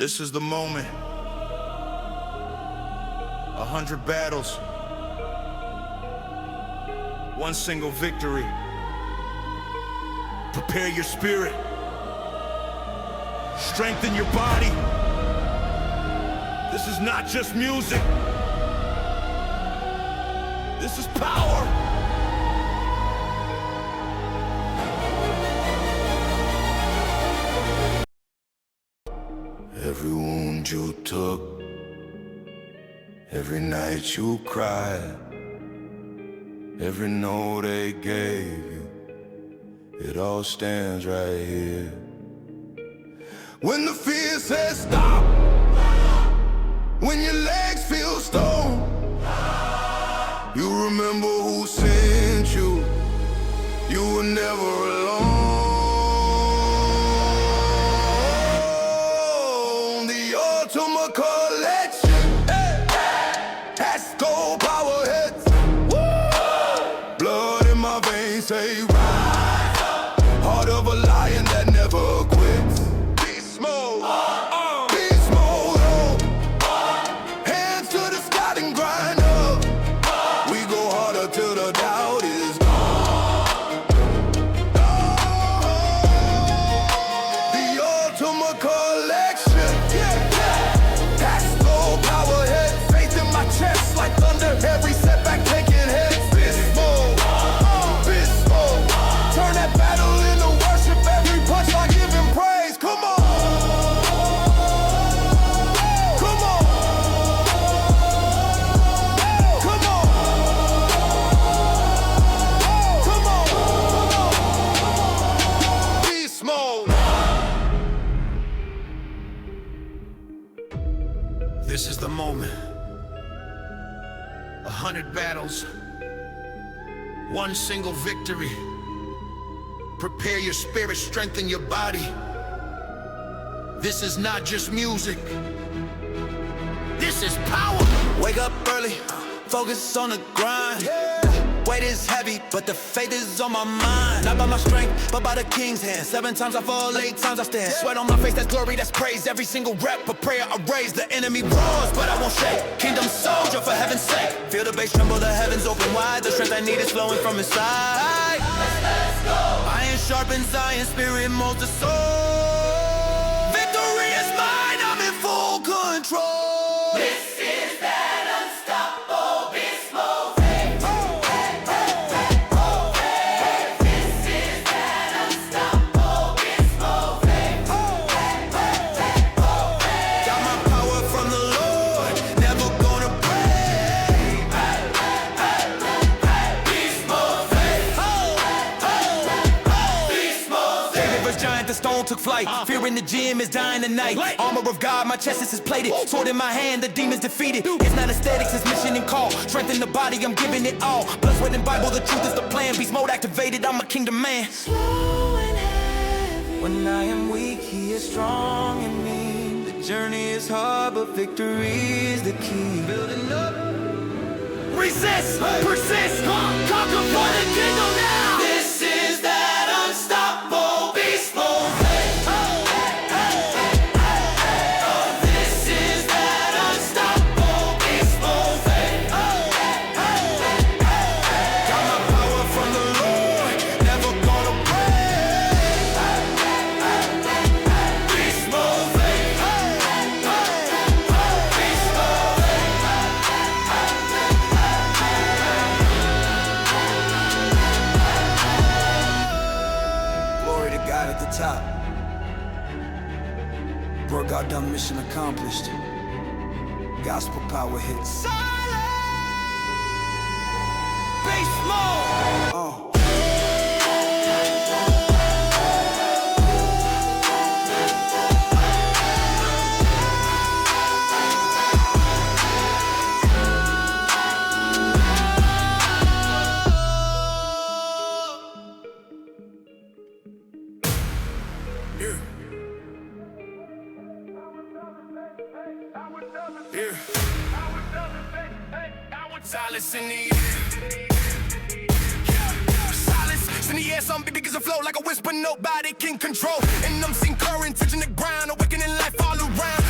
This is the moment. 100 battles, one single victory. Prepare your spirit, strengthen your body. This is not just music. This is power. Every wound you took, every night you cried, every no they gave you, it all stands right here. When the fear says stop, when your legs feel stone, you remember who sent you. You were never alone. The ultimate collection has gold power heads. Blood in my veins say rise up. Heart of a lion that never quits. Beast mode, beast mode, hands to the sky and grind up. We go harder till the doubt is gone. The ultimate collection, that's gold power head. Faith in my chest like thunder. Every setback taking heads. Beast mode, turn that battle into worship. Every punch I give him praise. Come on, come on, come on, come on. Beast mode. This is the moment. 100 battles, one single victory. Prepare your spirit, strengthen your body. This is not just music. This is power. Wake up early, focus on the grind. Weight is heavy, but the faith is on my mind. Not by my strength, but by the King's hand. 7 times I fall, 8 times I stand. Sweat on my face, that's glory, that's praise. Every single rep, a prayer I raise. The enemy roars, but I won't shake. Kingdom soldier, for heaven's sake. Feel the bass tremble, the heavens open wide. The strength I need is flowing from inside. Let's go. Iron sharpens iron, spirit molds the soul. Victory is mine, I'm in full control. This is that unstoppable beast mode. This is that unstoppable beast mode. Got my power from the Lord, never gonna break. Beast mode. Beast mode. David was giant, the stone took flight. Fear in the gym is dying tonight. Armor of God, my chest is plated. Sword in my hand, the demons defeated. It's not aesthetics, it's mission and call. Strength in the body, I'm giving it all. Blood, sweat, and Bible, the truth is the plan. Beast mode activated, I'm a kingdom man. Slow and heavy. When I am weak, he is strong in me. The journey is hard, but victory is the key. Building up. Resist, persist, conquer for the kingdom now. This is that unstoppable beast mode. This is that unstoppable beast mode. Got my power from the Lord, never gonna break. Beast mode. Beast mode. Glory to God at the top. Work God done, mission accomplished. Gospel power hits. Beast mode. Silence in the air. Silence in the air. Some big niggas flow like a whisper nobody can control. And I'm seeing current touching the ground, awakening life all around.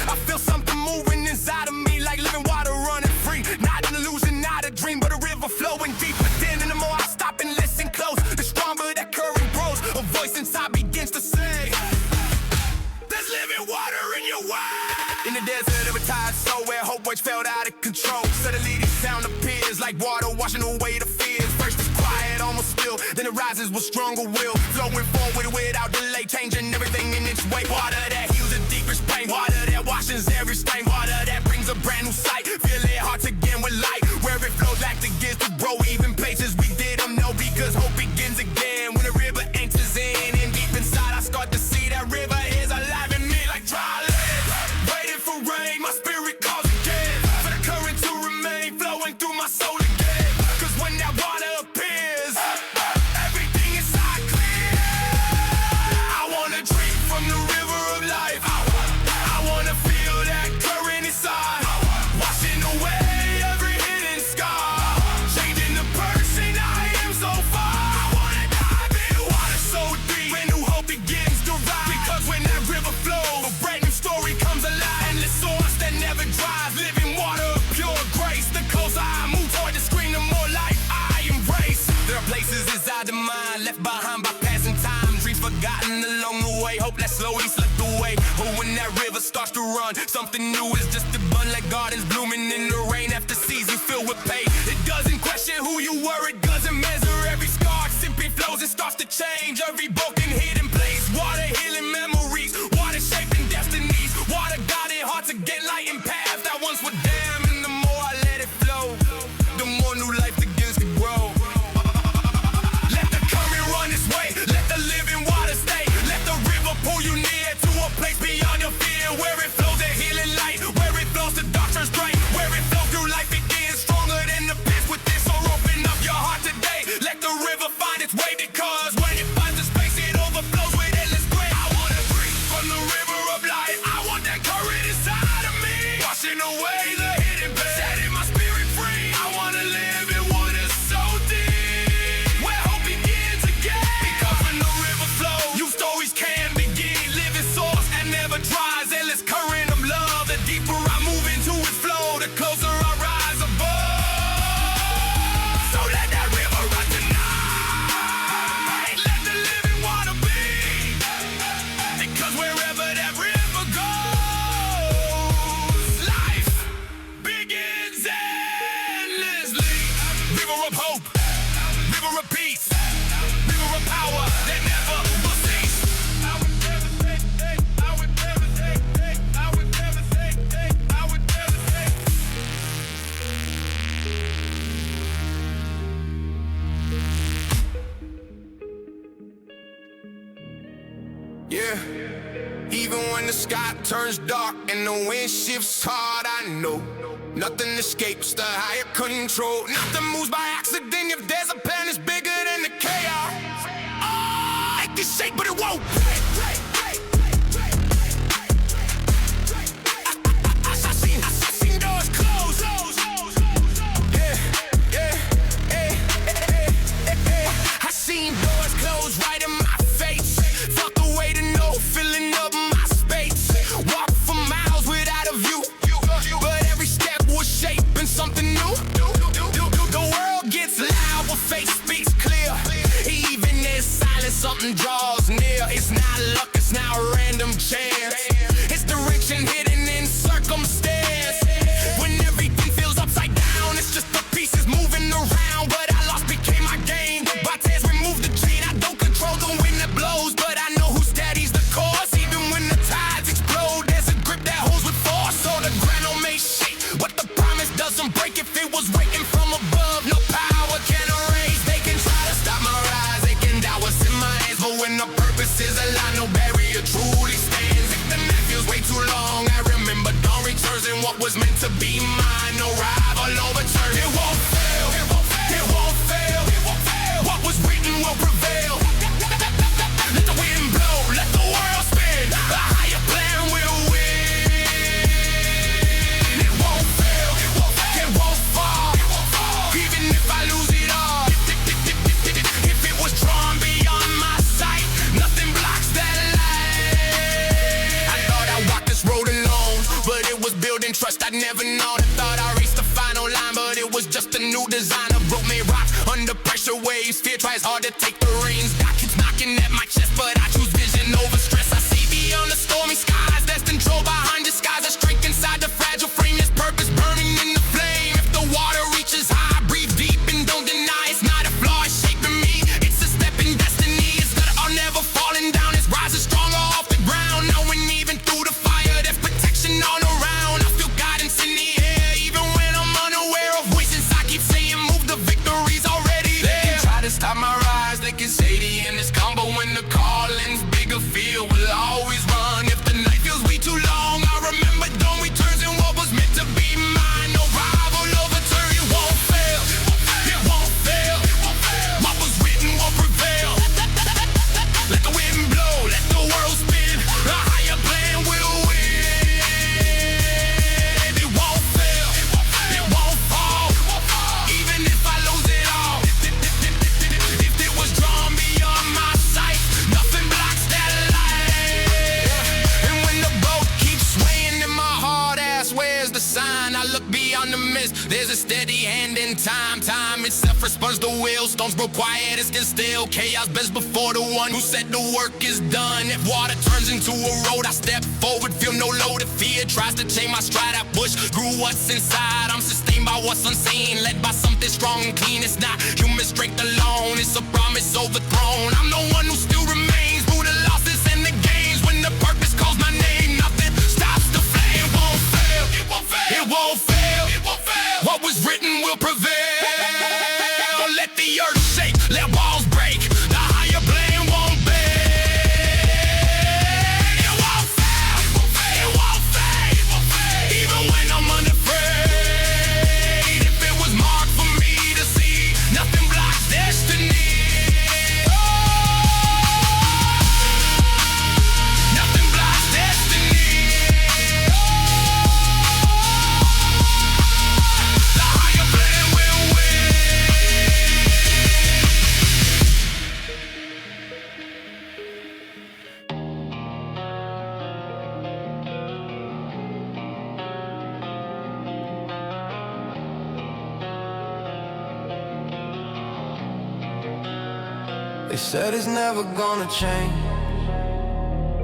way. In the desert of a tired soul where hope waves felt out of control, suddenly this sound appears like water washing away the fears. First it's quiet, almost still, then it rises with stronger will, flowing forward without delay, changing everything in its way. Water that heals the deepest pain, water that washes every stain, water that brings a brand new sight. Feel it hearts again with light, where it flows like the gifts to grow. Even places we didn't know, because hope begins again when the river enters in. And deep inside I start to see that river is alive in me like dry land, waiting for rain. My spirit calls again, for the current to remain flowing through my soul again. Cause when that water appears, everything inside clear. I wanna drink from the river of life. I wanna feel that current inside, washing away every hidden scar, changing the person I am so far. I wanna dive in water so deep, when new hope begins to rise. Because when that river flows, a brand new story comes alive. Endless source that never dries, living water of pure grace. The closer I move toward the screen, the more life I embrace. There are places inside the mind left behind by passing time, dreams forgotten along the way, hope that slowly slipped away. But when that river starts to run, something new is just begun, like gardens blooming in the rain after seasons filled with pain. It doesn't question who you were, it doesn't measure every scar. It simply flows, it starts to change every broken hidden place. Water healing memories, water shaping destinies, water guiding hearts again, lighting paths that once were damned. And the more I let it flow, the more new life begins to grow. Let the current run its way, let the living water stay, let the river pull you near to a place beyond your fear, where it flows a healing light, where it flows the dark turns bright, where it flows through life begins stronger than the past within. So open up your heart today, let the river find its way, because when it finds a space it overflows with endless grace. I wanna drink from the river of life, I want that current inside of me, washing away the hidden pain, setting my spirit free. I wanna live in water so deep, where hope begins again. Because when the river flows, new stories can begin, living source and never dries, endless current of love. The deeper I move into its flow, the closer I rise above. So let that river run tonight, let the living water be, because wherever that river goes, life begins endlessly. River of hope, river of peace, river of power that never will cease. I would never say, I would never say, I would never say, I would never say. Yeah, even when the sky turns dark and the wind shifts hard, I know nothing escapes the higher control. Nothing moves by accident. If there's a plan, it's bigger than the chaos. Oh, it can shake, but it won't break. I seen doors close. I seen doors close right in my face. Fuck away to know, filling up my space. Walk for miles without a view, but every step was shaping something new. The world gets loud, but faith speaks clear. Even in silence, something draws near. It's not luck, it's not random chance. It's direction hidden in circumstance. When everything feels upside down, it's just the pieces moving around. But I lost became my gain. Bartez removed the chain. I don't control the wind that blows, but I know who steadies the course. Even when the tides explode, there's a grip that holds with force. So the ground may shake, but the promise doesn't break. If it was waiting from above, no power can erase. They can try to stop my rise, they can doubt what's in my hands, but when the purpose is aligned, no barrier truly stands. If the night feels way too long, I remember dawn returns, and what was meant to be mine, no rival overturn. It won't fail, it won't fail, it won't fail, it won't fail. What was written will prevail. Let the wind blow, let the world spin, a higher plan will win. It won't fail, it won't fail, it won't fall, it won't fall. Even if I lose it all, if it was drawn beyond my sight, nothing blocks that light. I thought I walked this road alone, but it was building trust I'd never known. I thought I reached the final line, but it was just a new designer. Broke me rock under pressure waves. Fear tries hard to take the reins. God keeps knocking at my chest, but I choose vision over stress. I see beyond the stormy skies. There's control behind promise. There's a steady hand in time. Time itself responds to will. Storms grow quiet, it's still still. Chaos bends before the one who said the work is done. If water turns into a road, I step forward, feel no load. If fear tries to chain my stride, I push. Grew what's inside, I'm sustained by what's unseen. Led by something strong and clean. It's not human strength alone, it's a promise overthrown. I'm the one who still remains through the losses and the gains. When the purpose calls my name, nothing stops the flame. Won't fail, it won't fail, it won't fail, it won't fail. What was written will prevail. Let the earth shake, let walls break. The higher plane won't bend. It won't fail, it won't fail, it won't fail, it won't fail. Even when I'm unafraid, if it was marked for me to see, nothing blocks destiny. Nothing blocks destiny. The higher plane will win. They said it's never gonna change.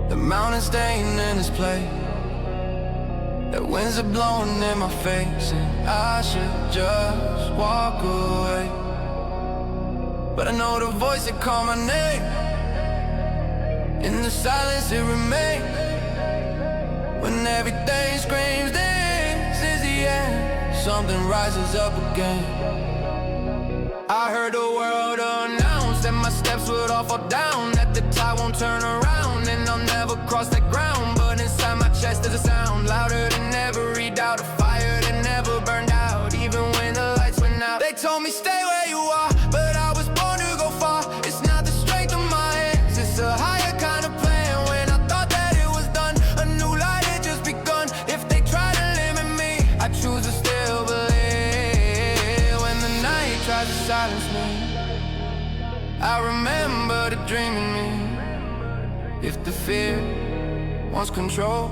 The mountain's staying in its place. The winds are blowing in my face, and I should just walk away. But I know the voice that called my name. In the silence it remains. When everything screams this is the end, something rises up again. I heard the world announce that my steps would all fall down, that the tide won't turn around, and I'll never cross that ground. But inside my chest there's a sound louder than every doubt, a fire that never burned out, even when the lights went out. They told me stay where you are, but I was born to go far. It's not the strength of my hands, it's a higher kind of plan. When I thought that it was done, a new light had just begun. If they try to limit me, I choose to still believe. When the night tries to silence me, I remember the dream in me. If the fear wants control,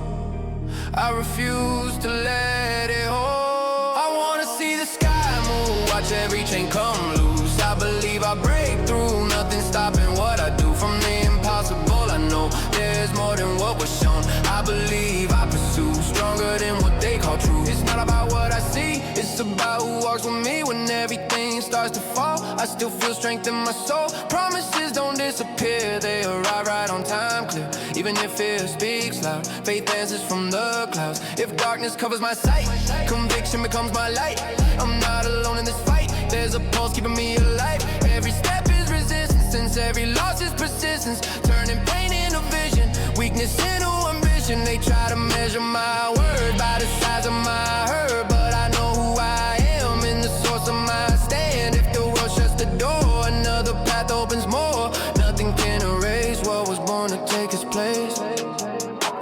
I refuse to let it hold. I wanna see the sky move, watch every chain come loose. I believe I break through, nothing stopping what I do. From the impossible, I know there's more than what was shown. I believe I pursue, stronger than what they call true. It's not about what I see, it's about who walks with me. When everything starts to fall, I still feel strength in my soul. Promises don't disappear, they arrive right on time, clear. Even if fear speaks loud, faith answers from the clouds. If darkness covers my sight, conviction becomes my light. I'm not alone in this fight, there's a pulse keeping me alive. Every step is resistance, every loss is persistence, turning pain into vision, weakness into ambition. They try to measure my word by the size of my hurt, but I know who I am in the source of my stand. If the world shuts the door, another path opens more. Nothing can erase what was born to take its place.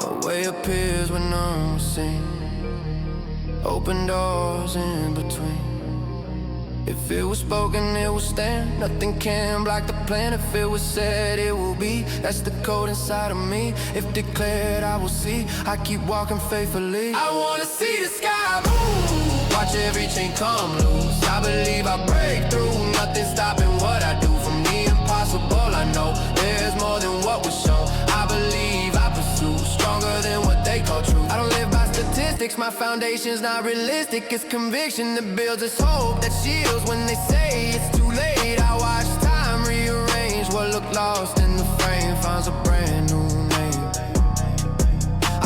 A way appears when none was seen, open doors in between. If it was spoken, it will stand. Nothing can block the plan. If it was said, it will be. That's the code inside of me. If declared, I will see. I keep walking faithfully. I wanna see the sky move, watch every chain come loose. I believe I break through, nothing stopping what I do. From the impossible, I know there's more than what was shown. I believe I pursue, stronger than what they call true. I don't live by statistics, my foundation's not realistic. It's conviction that builds us hope, that shields when they say it's too late. I watch time rearrange what looked lost in the frame, finds a brand new name.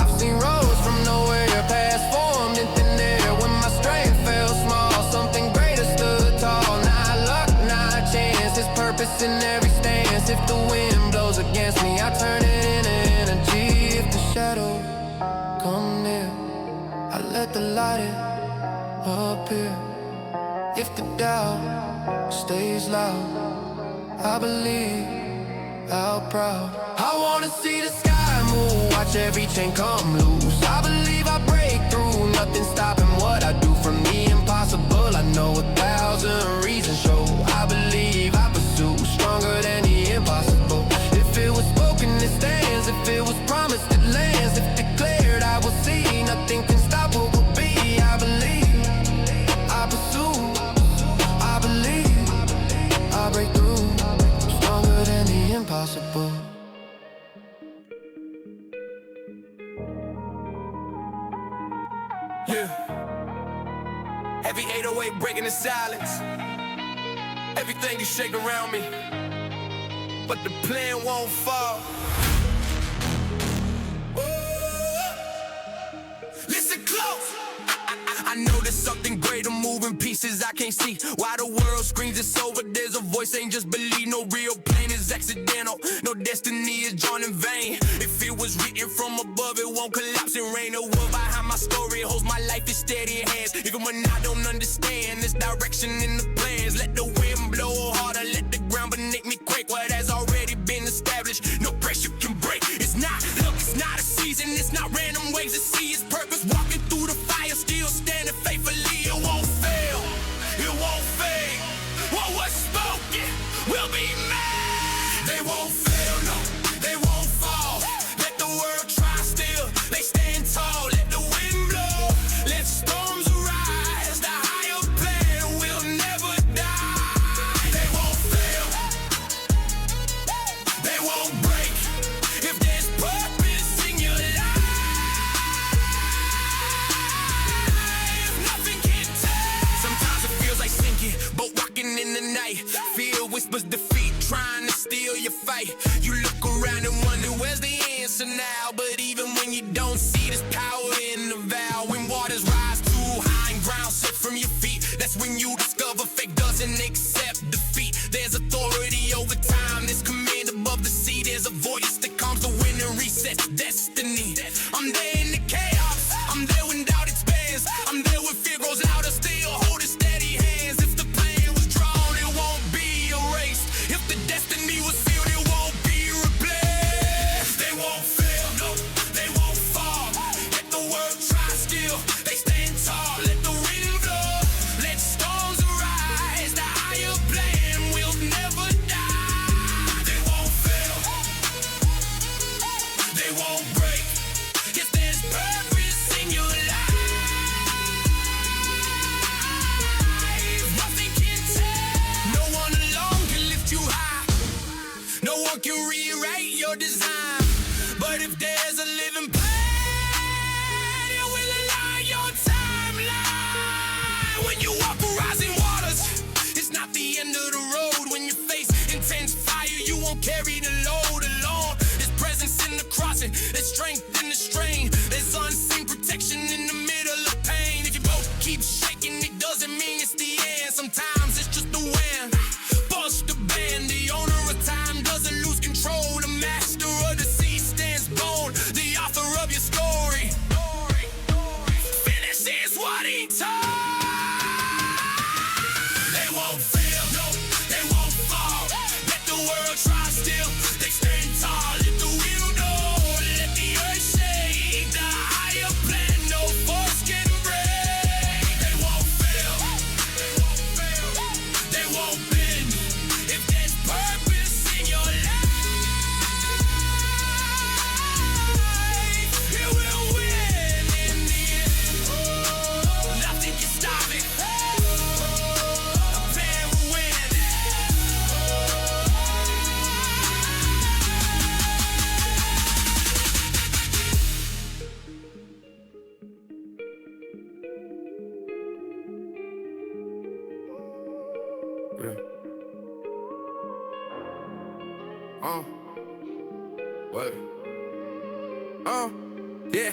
I've seen roads from nowhere, paths formed in thin air. When my strength fell small, something greater stood tall. Not luck, not chance, there's purpose in every stance. If the wind blows against me, I turn it into energy. If the shadows come near, I let the light appear. If the doubt stays loud, I believe out proud. I wanna see the sky move, watch every chain come loose. I believe I break through, nothing stopping what I do. From the impossible, I know 1,000 reasons show. I believe I pursue, stronger than the impossible. If it was spoken, it stands. If it was promised, it lands. If declared, I will see. Nothing can stop what will be. I believe Yeah. Heavy 808 breaking the silence. Everything is shaking around me, but the plan won't fall. Listen close. I know there's something greater moving pieces I can't see. Why the world screams it's over, there's a voice, ain't just believe. No real pain is accidental, no destiny is drawn in vain. If it was written from above, it won't collapse and rain. The world behind my story holds my life in steady hands. Even when I don't understand, there's direction in the plans. Let the wind blow harder, let the ground beneath me quake. What has already been established, no pressure can break. It's not luck, it's not a season, it's not random ways to see its purpose. Walking through the fire, still standing faithfully. It won't fail, it won't fade. What was spoken will be made. They won't fail, no, they won't fall. Let the world try still, they stand tall. Let the wind blow, let storms arise. The higher plan will never die. They won't fail, they won't break. If there's purpose in your life, nothing can take. Sometimes it feels like sinking, but walking in the night. Fear whispers defeat, trying to steal your fight. You look around and wonder where's the answer now. But even when you don't see, there's power in the vow. When waters rise too high and ground set from your feet, that's when you discover fate doesn't accept defeat. There's authority over time, there's command above the sea. There's a voice that calms the wind and resets destiny. I'm there in the chaos, I'm there when doubt expands. I'm there when fear grows louder, still holding steady hands. If the plan was drawn, it won't be erased. If the destiny was sealed, it won't be replaced. They won't fail, no, they won't fall. Let the world try still, they stand tall. Let the wind blow, let storms arise. The higher plan will never die. They won't fail, they won't break. If there's purpose in your life, nothing can take. No one alone can lift you high, no one can rewrite your design. But if there's a living plan, it will align your timeline. When you walk through rising waters, it's not the end of the road. When you face intense fire, you won't carry the load alone. There's presence in the crossing, there's strength in the strain. There's unseen protection in the middle of pain. If your boat keeps shaking, it doesn't mean it's the end. Sometimes it's just the wind. Bust the band, the owner of time doesn't lose control. The master of the sea stands bold, the author of your story finishes what he told. They won't fail, no, they won't fall. Let the world try still, they stand tall. Let the wind blow, let the earth shake. The higher plan, no force can break. They won't fail, they won't fail, they won't bend. If there's purpose in your life, it will win in the end. Nothing can stop it. The plan will win. What? Yeah.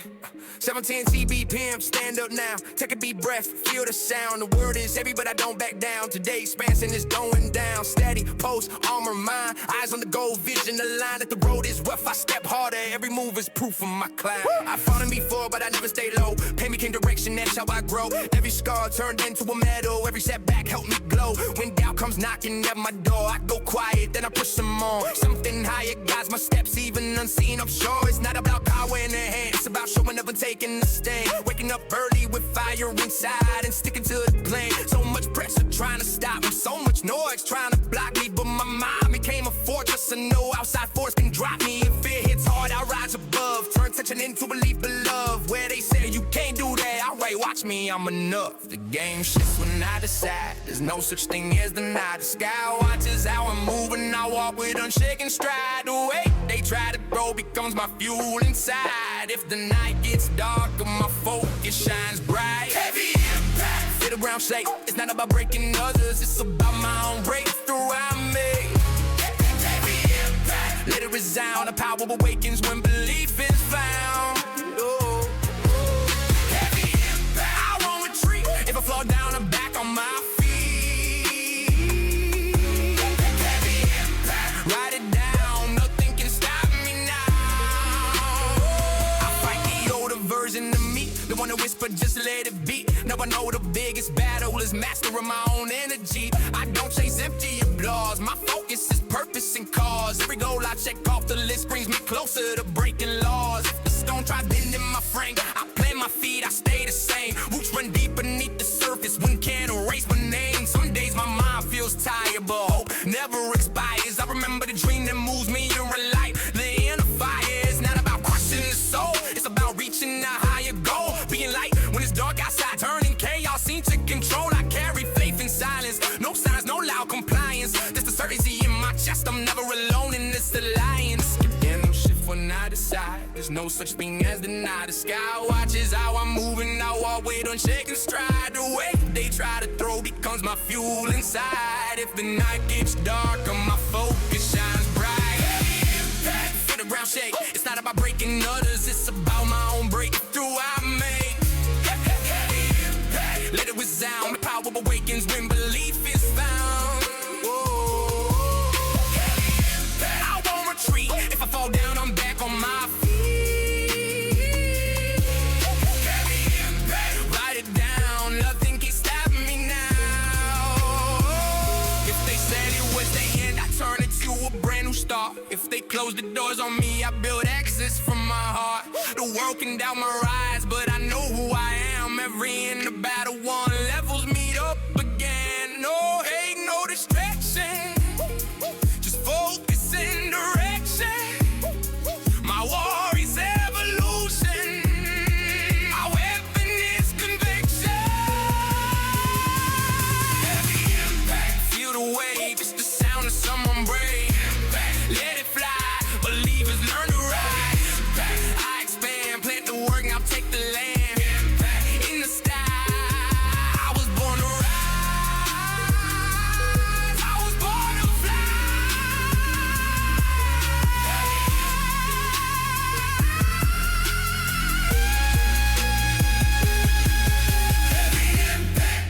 17 TBPM, stand up now. Take a deep breath, feel the sound. The word is heavy, but I don't back down. Today, expansion is going down. Steady, post, armor, mind. Eyes on the goal, vision aligned. That the road is rough, I step harder. Every move is proof of my climb. I've fallen before, but I never stay low. Pain became direction, that's how I grow. Every scar turned into a medal. Every setback helped me glow. When doubt comes knocking at my door, I go quiet, then I push them on. Something higher guides my steps, even unseen offshore. It's not about power in the hand, it's about showing up and taking the stand. Waking up early with fire inside and sticking to the plan. So much pressure trying to stop me, so much noise trying to block me. But my mind became a fortress, and no outside force can drop me. If fear hits hard, I rise above. Turn tension into belief, beloved. Where they say you can't do that, I celebrate, watch me, I'm enough. The game shifts when I decide. There's no such thing as the night. The sky watches how I'm moving. I walk with unshaken stride. The way they try to throw becomes my fuel inside. If the night gets darker, my focus shines bright. Heavy impact, feel the ground shake. It's not about breaking others, it's about my own breakthrough I made. Heavy impact, let it resound. The power awakens when belief is found. Oh. Heavy impact, I won't retreat. If I fall down, I'm back on my feet. Heavy impact, write it down. Nothing can stop me now. I fight the older version of me, the one that whispered, just let it be. Now I know the biggest battle is mastering my own energy. I don't chase empty applause. My focus is purpose and cause. Every goal I check off the list brings me closer to breaking laws. If the stone try bending my frame, I plant my feet, I stay the same. Roots run deep beneath the surface, wind can't erase my name. Some days my mind feels tired, but hope never expires. I remember the dream that moves me to relight. The inner fire is not about crushing the soul, it's about reaching a higher goal. Being light when it's dark outside, turning chaos into control. I carry faith in silence, no signs, no loud compliance. There's the certainty in my chest, I'm never alone in this alliance. Again, no shift when I decide. There's no such thing as deny. The sky watches how I'm moving. I walk with unshaken stride. The way they try to throw becomes my fuel inside. If the night gets darker, my focus shines bright. Feel the ground shake. It's not about breaking others, it's about my own breakthrough I make. Let it resound. The power awakens when belief is found. Oh. I won't retreat. If I fall down, I'm back on my feet. Write it down. Nothing can stop me now. If they said it was the end, I turn it to a brand new start. If they close the doors on me, I build access from my heart. The world can doubt my rise, but I know who I am. Every in the battle, one levels meet up again. No hate, no distraction, just focus and direction. My war is evolution, my weapon is conviction. Heavy impact, feel the wave, it's the sound of someone brave. Let it fly, believers learn to rise. I expand, plant the work, now take the land. In the sky, I was born to rise. I was born to fly. Heavy impact.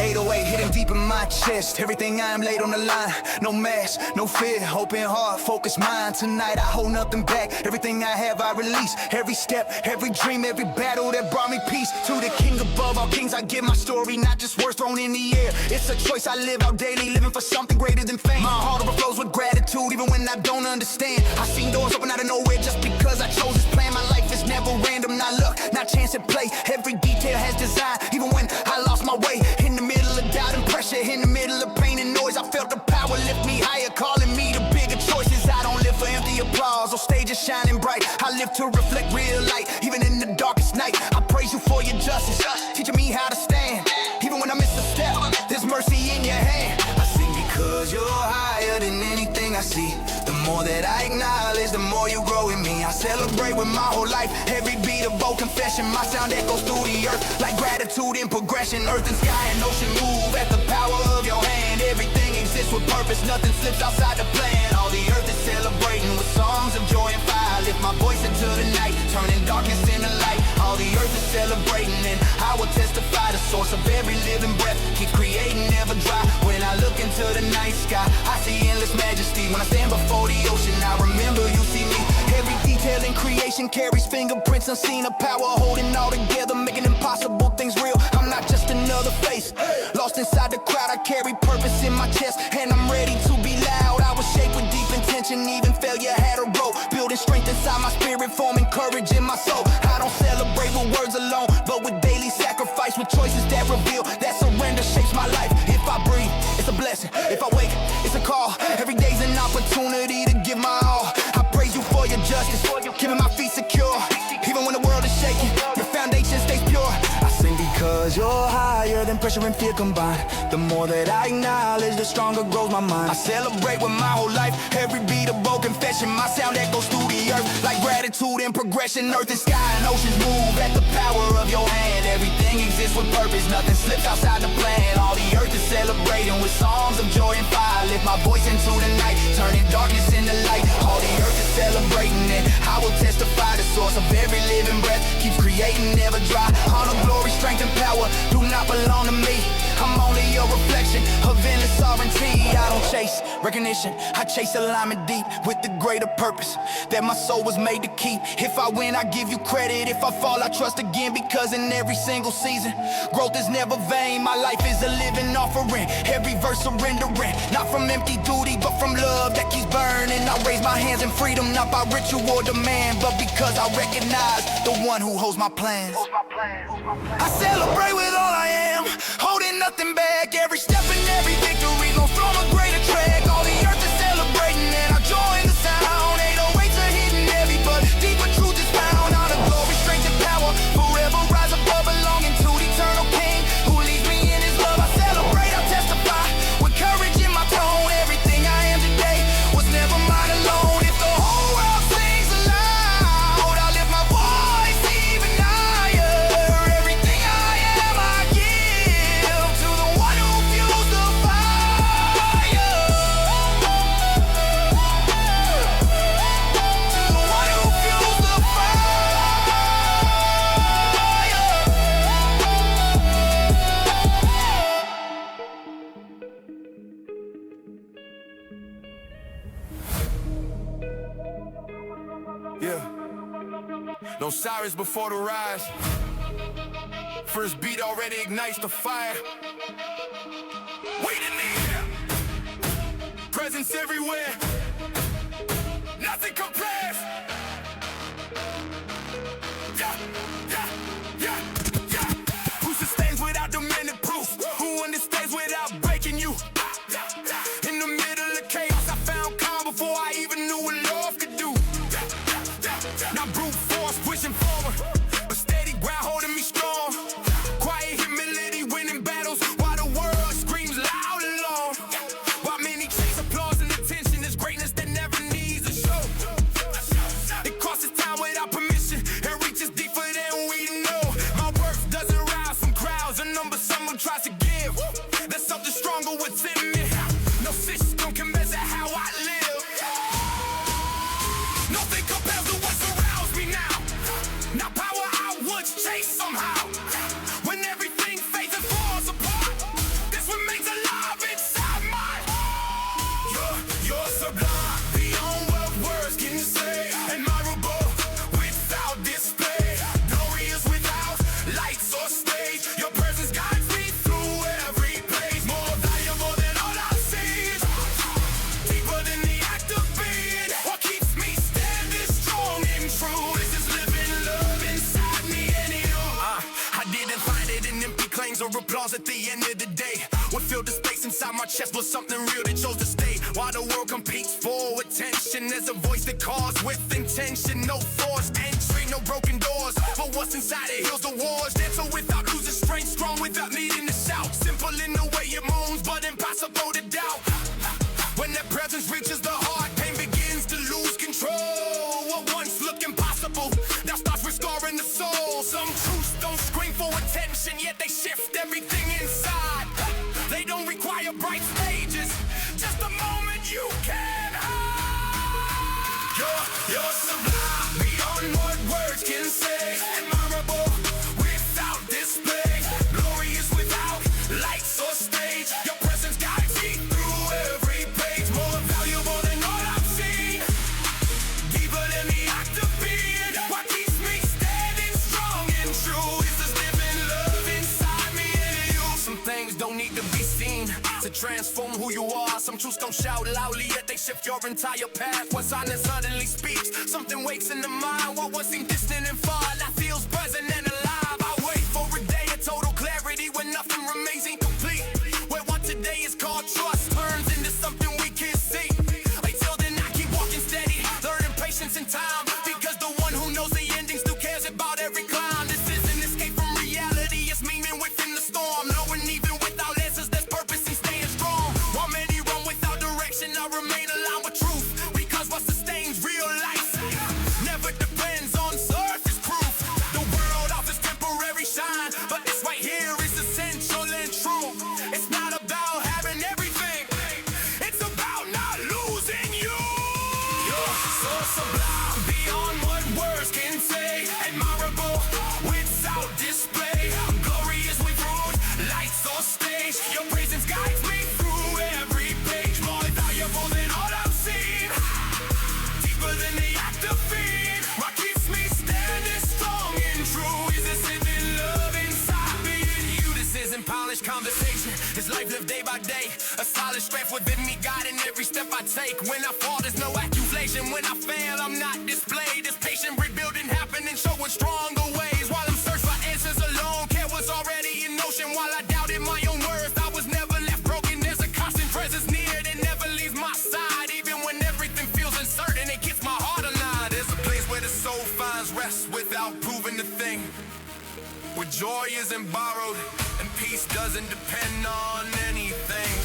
808 hitting deep in my chest. Everything I am laid on the line. No mask, no fear, open heart, focused mind. Tonight I hold nothing back. Everything I have I release. Every step, every dream, every battle that brought me peace. To the king above all kings I give my story, not just words thrown in the air. It's a choice I live out daily, living for something greater than fame. My heart overflows with gratitude even when I don't understand. I seen doors open out of nowhere just because I chose this plan. My life is never random, not luck, not chance at play. Every detail has design, even when I lost my way. In the middle of doubt and pressure, in the middle of pain and noise, I felt the power lift me higher, calling me to bigger choices. I don't live for empty applause or stages shining bright. I live to reflect real light, even in the darkest night. I praise you for your justice, teaching me how to stand. Even when I miss a step, there's mercy in your hand. I sing because you're higher than anything I see. The more that I acknowledge, the more you grow in me. I celebrate with my whole life, every beat of bold confession. My sound echoes through the earth like gratitude in progression. Earth and sky and ocean move at the power of your hand. Everything exists with purpose, nothing slips outside the plan. All the earth is celebrating with songs of joy and fire. Lift my voice into the night, turning darkness into light. All the earth is celebrating and I will testify. The source of every living breath keeps creating, never dry. When I look into the night sky, I see endless majesty. When I stand before the ocean, I remember you see me. Every detail in creation carries fingerprints unseen. A power holding all together, making impossible things real. I'm not just another face, lost inside the crowd. I carry purpose in my chest and I'm ready to be loud. I was shaped with deep intention, even failure had a role. Building strength inside my spirit, forming courage in my soul. I don't celebrate with words alone, but with daily sacrifice, with choices that reveal that surrender shapes blessing. If I wake, it's a call. Every day's an opportunity to give my all. I praise you for your justice, keeping my feet secure. Even when the world is shaking, your foundation stays pure. I sing because you're higher than pressure and fear combined. The more that I acknowledge, the stronger grows my mind. I celebrate with my whole life, every beat a bold confession. My sound echoes through the earth like gratitude and progression. Earth and sky and oceans move at the power of your hand. Everything exists with purpose, nothing slips outside the plan. All the earth is celebrating with songs of joy and fire. Lift my voice into the night, turning darkness into light. All the earth is celebrating and I will testify. The source of every living breath keeps creating, never dry. Honor, glory, strength and power do not belong to me. I'm only a reflection of endless sovereignty. I don't chase recognition, I chase alignment deep with the greater purpose that my soul was made to keep. If I win, I give you credit. If I fall, I trust again, because in every single season, growth is never vain. My life is a living offering, every verse surrendering, not from empty duty, but from love that keeps burning. I raise my hands in freedom, not by ritual or demand, but because I recognize the one who holds my plans. I celebrate with all I am, holding nothing back. Every step and every victory goes from a greater track. All the earth is celebrating and I join the sound. 808s are hitting heavy, but deeper truth is found. Honor, glory, strength and power forever rise above, belonging to the eternal King who leads me in his love. I celebrate, I testify with courage in my tone. Everything I am today was never mine alone. If the whole world sings aloud, I lift my voice even higher. Everything I am, I give to the one who fuels the fire. To the one who fuels the fire. Yeah. No sirens before the rise. First beat already ignites the fire. Wait in the air. Presence everywhere. Nothing compares. Yeah, yeah, yeah, yeah. Who sustains without demanding proof? Who understands without breaking you? In the middle of chaos, I found calm before I even knew what love could do. Not brute force pushing forward, but steady ground holding me strong. Quiet humility winning battles while the world screams loud and long. While many chase applause and attention, there's greatness that never needs a show. It crosses time without permission and reaches deeper than we know. My worth doesn't rise from crowds, a number someone tries to give. There's something stronger within me. No system can measure how I live. Nothing compares to what surrounds me now. Not power I once chased somehow. When everything fades and falls apart, this remains alive inside my heart. You're sublime beyond what words can say. Admirable without display. Glorious without lights or stage. Your presence guides me through every page. More valuable than all I've seen. Deeper than the act of being. What keeps me standing strong and true is this living love inside me and you. I didn't find it in empty claims or applause at the end of the day. What filled the space inside my chest was something real that chose to stay. While the world competes for attention, there's a voice that calls with intention. No forced entry, no broken doors, but what's inside it heals the wars. Gentle without losing strength, strong without needing to shout. Simple in the way it moves, but impossible to doubt. When that presence reaches the heart, pain begins to lose control. What once looked impossible now starts restoring the soul. Some truths don't scream for attention, yet they shift everything inside. They don't require bright stages, just a moment you can hide. You're sublime beyond what words can say. Admirable without display. Glorious without lights or stage. Your presence guides me through every page. More valuable than all I've seen. Deeper than the act of being. What keeps me standing strong and true is this living love inside me and you. Some things don't need to be seen to transform who you are. Some truths don't shout loudly, yet they shift your entire path. When silence suddenly speaks, something wakes in the mind. What once seemed distant and far now feels present and alive. I wait for a day of total clarity when nothing remains incomplete. Where what today is called trust presence guides me through every page. More valuable than all I've seen, deeper than the act of feed. What keeps me standing strong and true is this living love inside me and you. This isn't polished conversation, it's life lived day by day. A solid strength within me, guiding every step I take. When I fall, there's no accusation. When I fail, I'm not displayed. This patient rebuilding happening, showing stronger ways. While I'm searching for answers alone, care was already in motion. While I doubted my own worth, I was never left broken. There's a constant presence near that never leaves my side. Even when everything feels uncertain, it keeps my heart alive. There's a place where the soul finds rest without proving a thing, where joy isn't borrowed and peace doesn't depend on anything.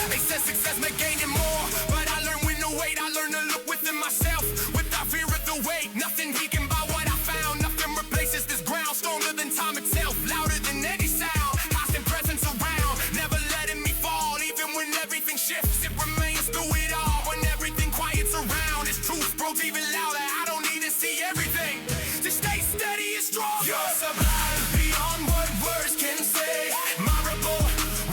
They said success meant gaining more, but I learned when to wait. I learned to look within myself without fear of the weight. Nothing weakened by what I found, nothing replaces this ground. Stronger than time itself, louder than any sound. Constant presence around, never letting me fall. Even when everything shifts, it remains through it all. When everything quiets around, its truth grows even louder. I don't need to see everything to stay steady and strong. You're sublime beyond what words can say, admirable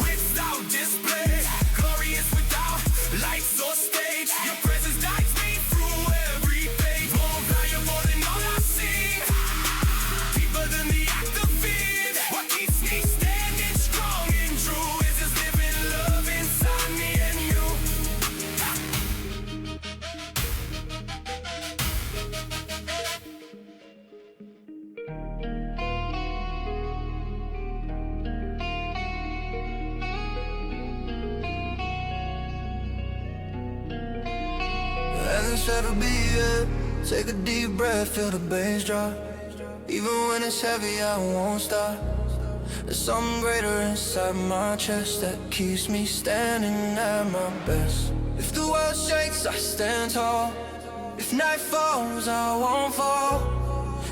without display, glorious without lights or stage. Your presence guides me through every page. More valuable than all I've seen, deeper than the act of feed. What keeps me standing strong and true is this living love inside me and you. And instead of be it, take a deep breath, feel the bass drop. Even when it's heavy, I won't stop. There's something greater inside my chest that keeps me standing at my best. If the world shakes, I stand tall. If night falls, I won't fall.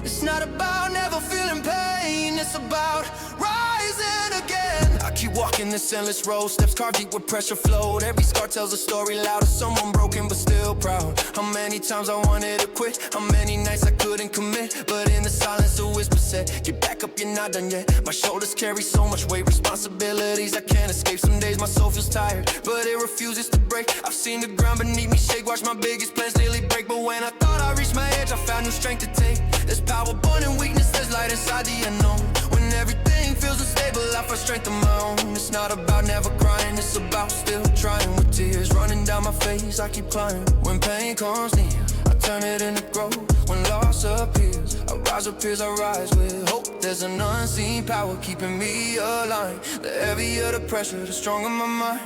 It's not about never feeling pain, it's about rising again. I keep walking this endless road, steps carved deep where pressure flowed. Every scar tells a story loud of someone broken but still proud. How many times I wanted to quit, how many nights I couldn't commit, but in the silence a whisper said, get back up, you're not done yet. My shoulders carry so much weight, responsibilities I can't escape. Some days my soul feels tired, but it refuses to break. I've seen the ground beneath me shake, watch my biggest plans daily break. But when I thought I reached my edge, I found new strength to take. There's power born in weakness, there's light inside the unknown. When everything feels unstable, I find strength of my own. It's not about never crying, it's about still trying. With tears running down my face, I keep climbing. When pain comes near, I turn it into growth. When loss appears, I rise with peers, I rise with hope. There's an unseen power keeping me aligned. The heavier the pressure, the stronger my mind.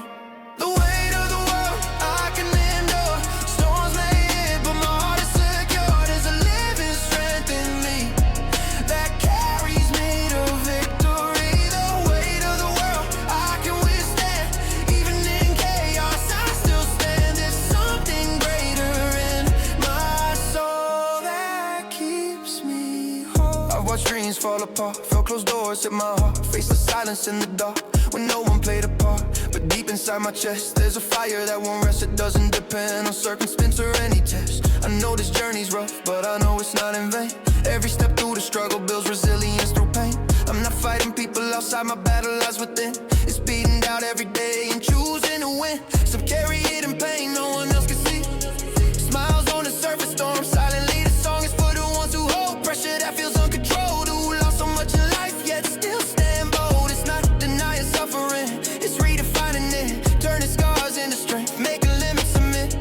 The weight of the world, I can endure. Storms may hit, but my heart is secure. There's a living strength in me that carries me to victory. The weight of the world, I can withstand. Even in chaos, I still stand. There's something greater in my soul that keeps me whole. I've watched dreams fall apart, felt closed doors hit my heart, faced the silence in the dark when no one played a part. But deep inside my chest, there's a fire that won't rest. It doesn't depend on circumstance or any test. I know this journey's rough, but I know it's not in vain. Every step through the struggle builds resilience through pain. I'm not fighting people outside, my battle lies within. It's beating out every day and choosing to win. Some carry it in pain, no one else can see. Smiles on the surface, storm silently. The song is for the ones who hold pressure that feels uncontrolled, who lost so much in life yet still stand bold. It's not denying suffering, it's redefining it, turning scars into strength, making limits submit.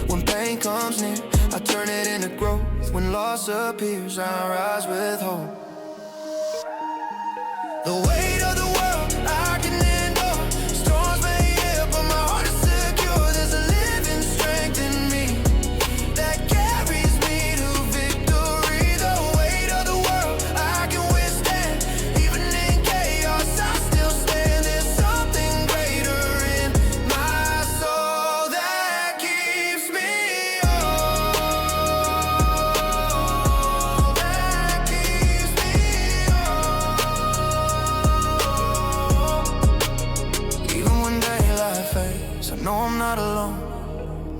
When pain comes near, I turn it into growth. When loss appears, I rise with hope. The weight of the world, I can endure. Storms may hit, but my heart is secure. There's a living strength in me that carries me to victory. The weight of the world, I can withstand. Even in chaos, I still stand. There's something greater in my soul that keeps me whole. That keeps me whole. Even when daylight fades, I know I'm not alone.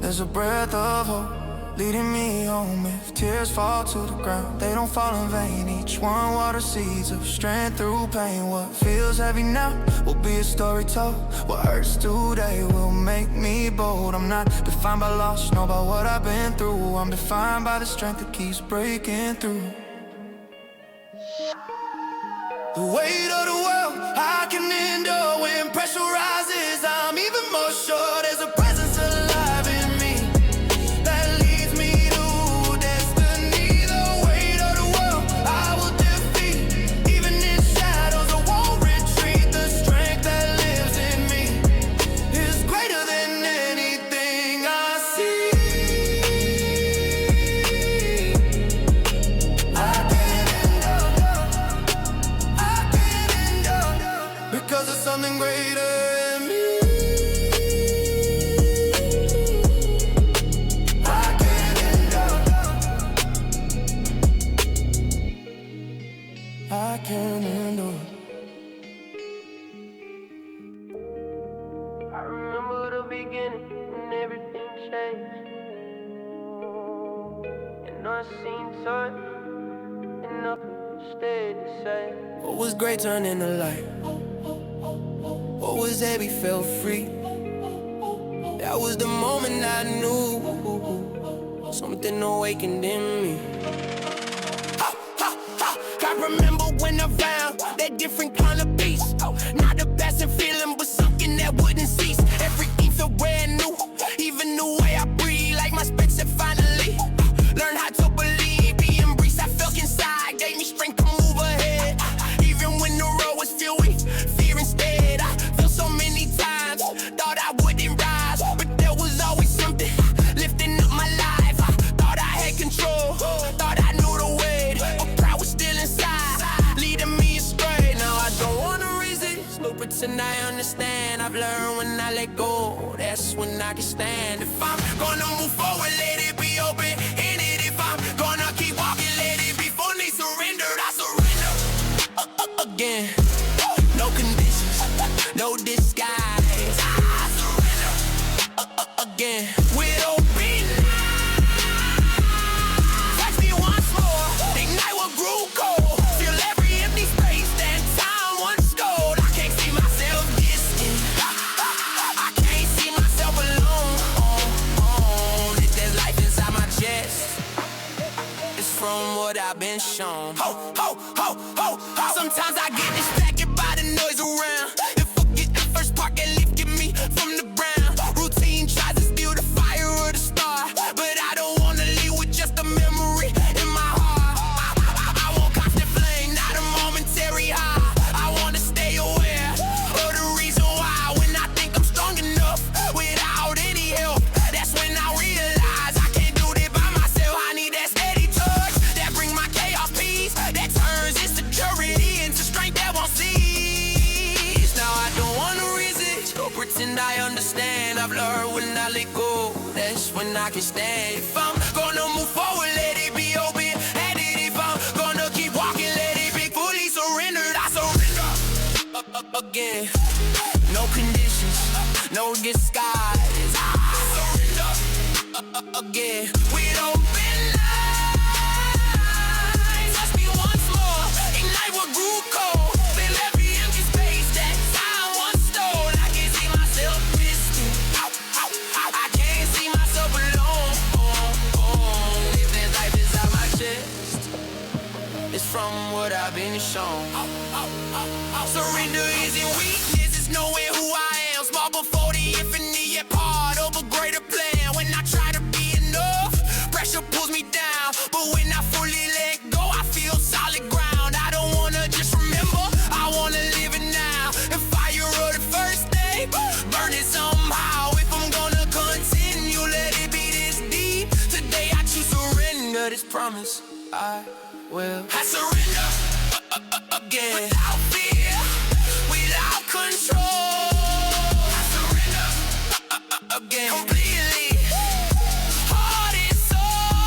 There's a breath of hope leading me home. If tears fall to the ground, they don't fall in vain. Each one water seeds of strength through pain. What feels heavy now will be a story told. What hurts today will make me bold. I'm not defined by loss, nor by what I've been through. I'm defined by the strength that keeps breaking through. The weight of the world I can endure. When pressure rises, I'm even more sure there's a presence alive in me that leads me to destiny. The weight of the world I will defeat. Even in shadows I won't retreat. The strength that lives in me is greater than anything I see. I can't endure, I can't endure, because there's something greater in me. I can't endure, I can't endure. I remember the beginning when everything changed, and I seen time and nothing stayed the same. What was great turned into light, what was heavy felt free. That was the moment I knew something awakened in me. I remember when I found that different kind of peace. Not the best in feeling, but something that wouldn't cease. Everything felt brand new, even the way I breathe. Like my spit said finally learn how to believe. The embrace I felt inside gave me strength to move ahead. Even when the road was filled with fear instead. I felt so many times, thought I wouldn't rise, but there was always something lifting up my life. I thought I had control, thought I knew the way, but pride was still inside, leading me astray. Now I don't wanna resist, no pretend I understand. I've learned when I let go, that's when I can stand. If I'm gonna move forward, let it be open ended. If I'm gonna keep walking, let it be fully surrendered. I surrender again. No conditions, no disguise. I surrender again with open eyes. Touch me once more, ignite what grew cold. Feel every empty space that time once stole. I can't see myself distant, I can't see myself alone. If there's life inside my chest, it's from what I've been shown. Sometimes I get distracted by the noise around and forget the first part that lifted me from the ground. Routine tries to steal the fire or the star, but I don't wanna leave with just a memory in my heart. I want constant flame, not a momentary high. I wanna stay aware of the reason why. When I think I'm strong enough without any help, that's when I realize I can't do this by myself. I need that steady touch that brings my chaos peace, that turns insecurity into strength that won't cease. Now I don't wanna resist, don't pretend I understand. I've learned when I let go, that's when I can stand. If I'm gonna move forward, let it be open handed. If I'm gonna keep walking, let it be fully surrendered. I surrender again. No conditions, no disguise. I surrender again with open eyes. Touch me once more, ignite what grew cold. Fill every empty space that time once stole. I can't see myself distant, I can't see myself alone. If there's life inside my chest, it's from what I've been shown. Surrender isn't weakness, it's knowing who I am. Small before the infinite, yet part of a greater plan. When I try to be enough, pressure pulls me down, but when I fully let go, I feel solid ground. I don't wanna just remember, I wanna live it now. The fire of the first day, burn it somehow. If I'm gonna continue, let it be this deep. Today I choose surrender, this promise I will. I surrender again, without fear, without control. I surrender again, completely, heart and soul.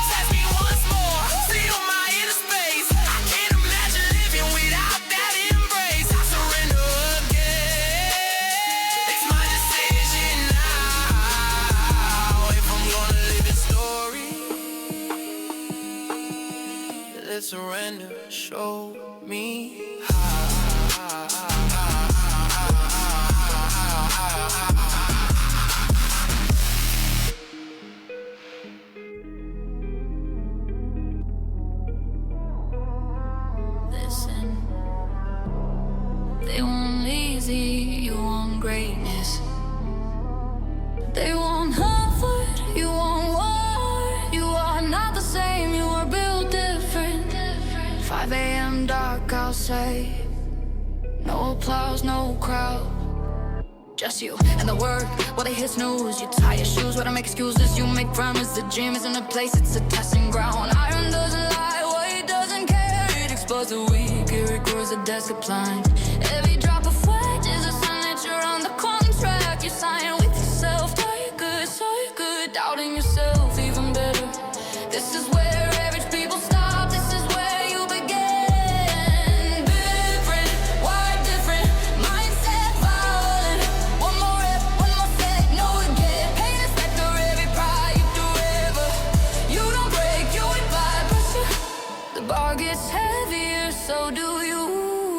Touch me once more, feel my inner space. I can't imagine living without that embrace. I surrender again, it's my decision now. If I'm gonna live in story, say. No applause, no crowd, just you and the work while they hit snooze. You tie your shoes while I make excuses. You make promises. The gym isn't a place, it's a testing ground. Iron doesn't lie, weight doesn't care. It explodes the weak, it records the desk appliance. Every drop of sweat is a sign that you're on the contract. You sign with yourself, so you're good, doubting yourself even better. This is where average people stop. This is where you begin. Different, why different? Mindset violent. One more rep, one more set, no again. Pain inspector, every pride you do ever. You don't break, you invite pressure. The bar gets heavier, so do you.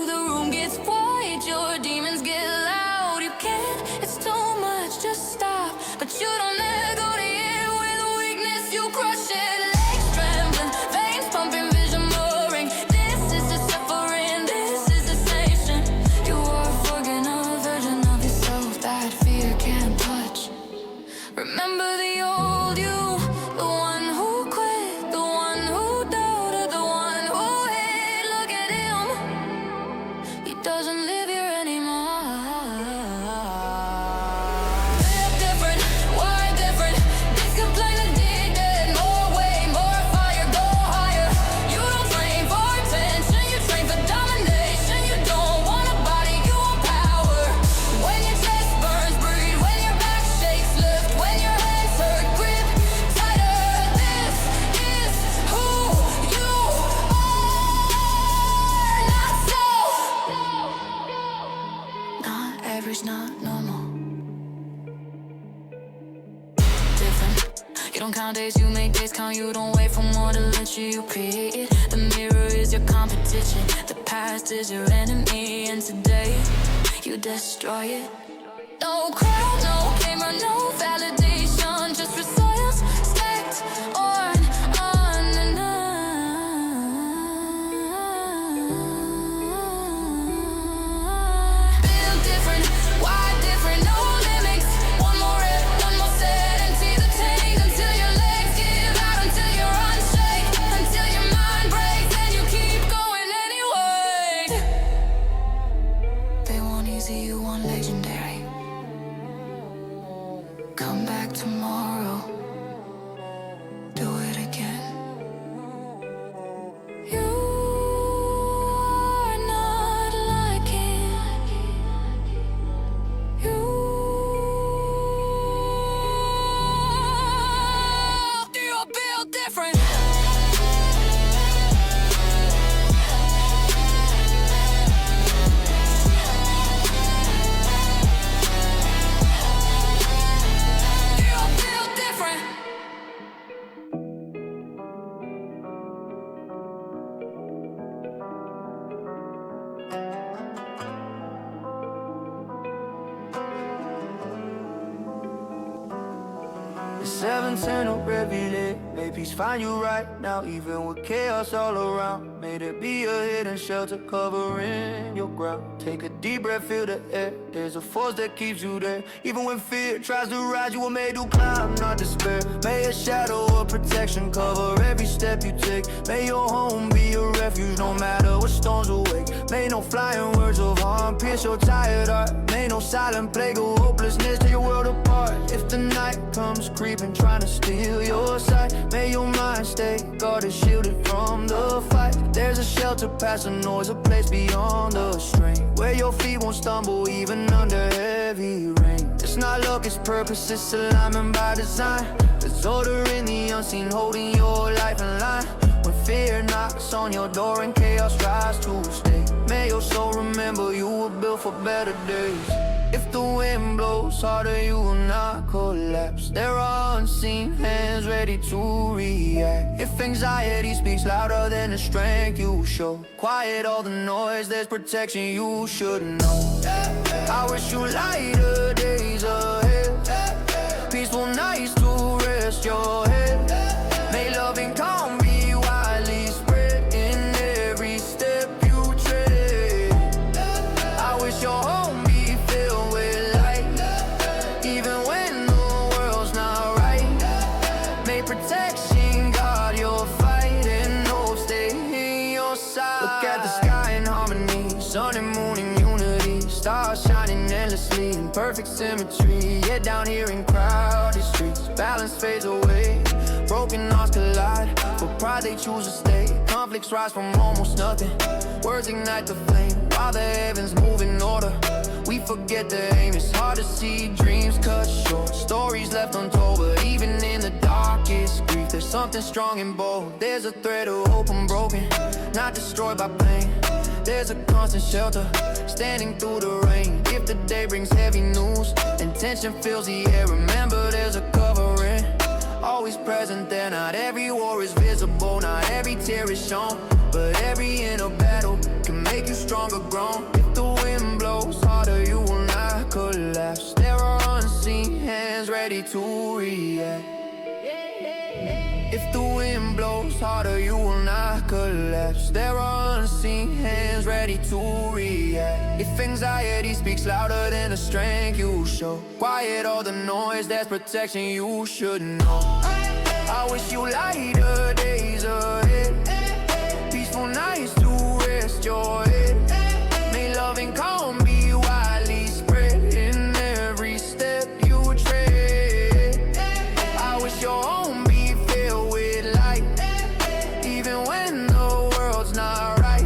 The room gets quiet, your demons get loud. You can't, it's too much, just stop. But you don't ever go to it with weakness, you crush it. Legs trembling, veins pumping, vision blurring. This is the suffering, this is the station. You are forgetting a version of yourself that fear can't touch. Remember the old you, the one who quit, the one who doubted, the one who hid. Look at him, he doesn't live here anymore. Live different, why different? Discipline addicted, more weight, more fire, go higher. You don't train for attention, you train for domination. You don't want a body, you want power. When your chest burns, breathe. When your back shakes, lift. When your hands hurt, grip tighter. This is who you are. Not so. Not average, not normal. Different. You don't count days, you make days count. You don't wait for more to let you create it. The mirror is your competition. The past is your enemy. And today, you destroy it. No crowd, no camera, no validation. Just results stacked on and on. Feel different, why different? No limits. One more rep, one more set. Empty the tank until your legs give out, until you're unshake, until your mind breaks and you keep going anyway. They want easy, you want legendary. Come back tomorrow, do it again. You are not like him. You feel different. You feel different. The 710 up every day. May peace find you right now, even with chaos all around. May there be a hidden shelter covering your ground. Take a deep breath, feel the air. There's a force that keeps you there. Even when fear tries to rise, you were made to climb, not despair. May a shadow of protection cover every step you take. May your home be a refuge, no matter what storms awake. May no flying words of harm pierce your tired heart. May no silent plague of hopelessness tear your world apart. If the night comes creeping, trying to steal your sight, may your mind stay guarded, shielded from the fight. There's a shelter past the noise, a place beyond the strain, where your feet won't stumble even under heavy rain. It's not luck, it's purpose, it's alignment by design. There's order in the unseen, holding your life in line. When fear knocks on your door and chaos tries to stay, may your soul remember you were built for better days. If the wind blows harder, you will not collapse. There are unseen hands ready to react. If anxiety speaks louder than the strength you show, quiet all the noise, there's protection you should know. I wish you lighter days ahead, peaceful nights to rest your head. May love and calm be widely spread in every step you tread. I wish your home be filled with light, even when the world's not right. May protection guard your fight and hope stay in your side. Look at the sky in harmony, endlessly in perfect symmetry. Yeah, down here in crowded streets, balance fades away. Broken hearts collide, for pride they choose to stay. Conflicts rise from almost nothing. Words ignite the flame, while the heavens move in order. We forget the aim, it's hard to see dreams cut short. Stories left untold, but even in the darkest grief, there's something strong and bold. There's a thread of hope unbroken, not destroyed by pain. There's a constant shelter, standing through the rain. If the day brings heavy news and tension fills the air, remember there's a covering, always present there. Not every war is visible, not every tear is shown, but every inner battle can make you stronger grown. If the wind blows harder, you will not collapse. There are unseen hands ready to react. If the wind blows harder, you will not collapse. There are unseen hands ready to react. If anxiety speaks louder than the strength you show, quiet all the noise, there's protection you should know. I wish you lighter days ahead, peaceful nights to rest your head. May love and calm be widely spread in every step you tread. I wish your home be filled with light, even when the world's not right.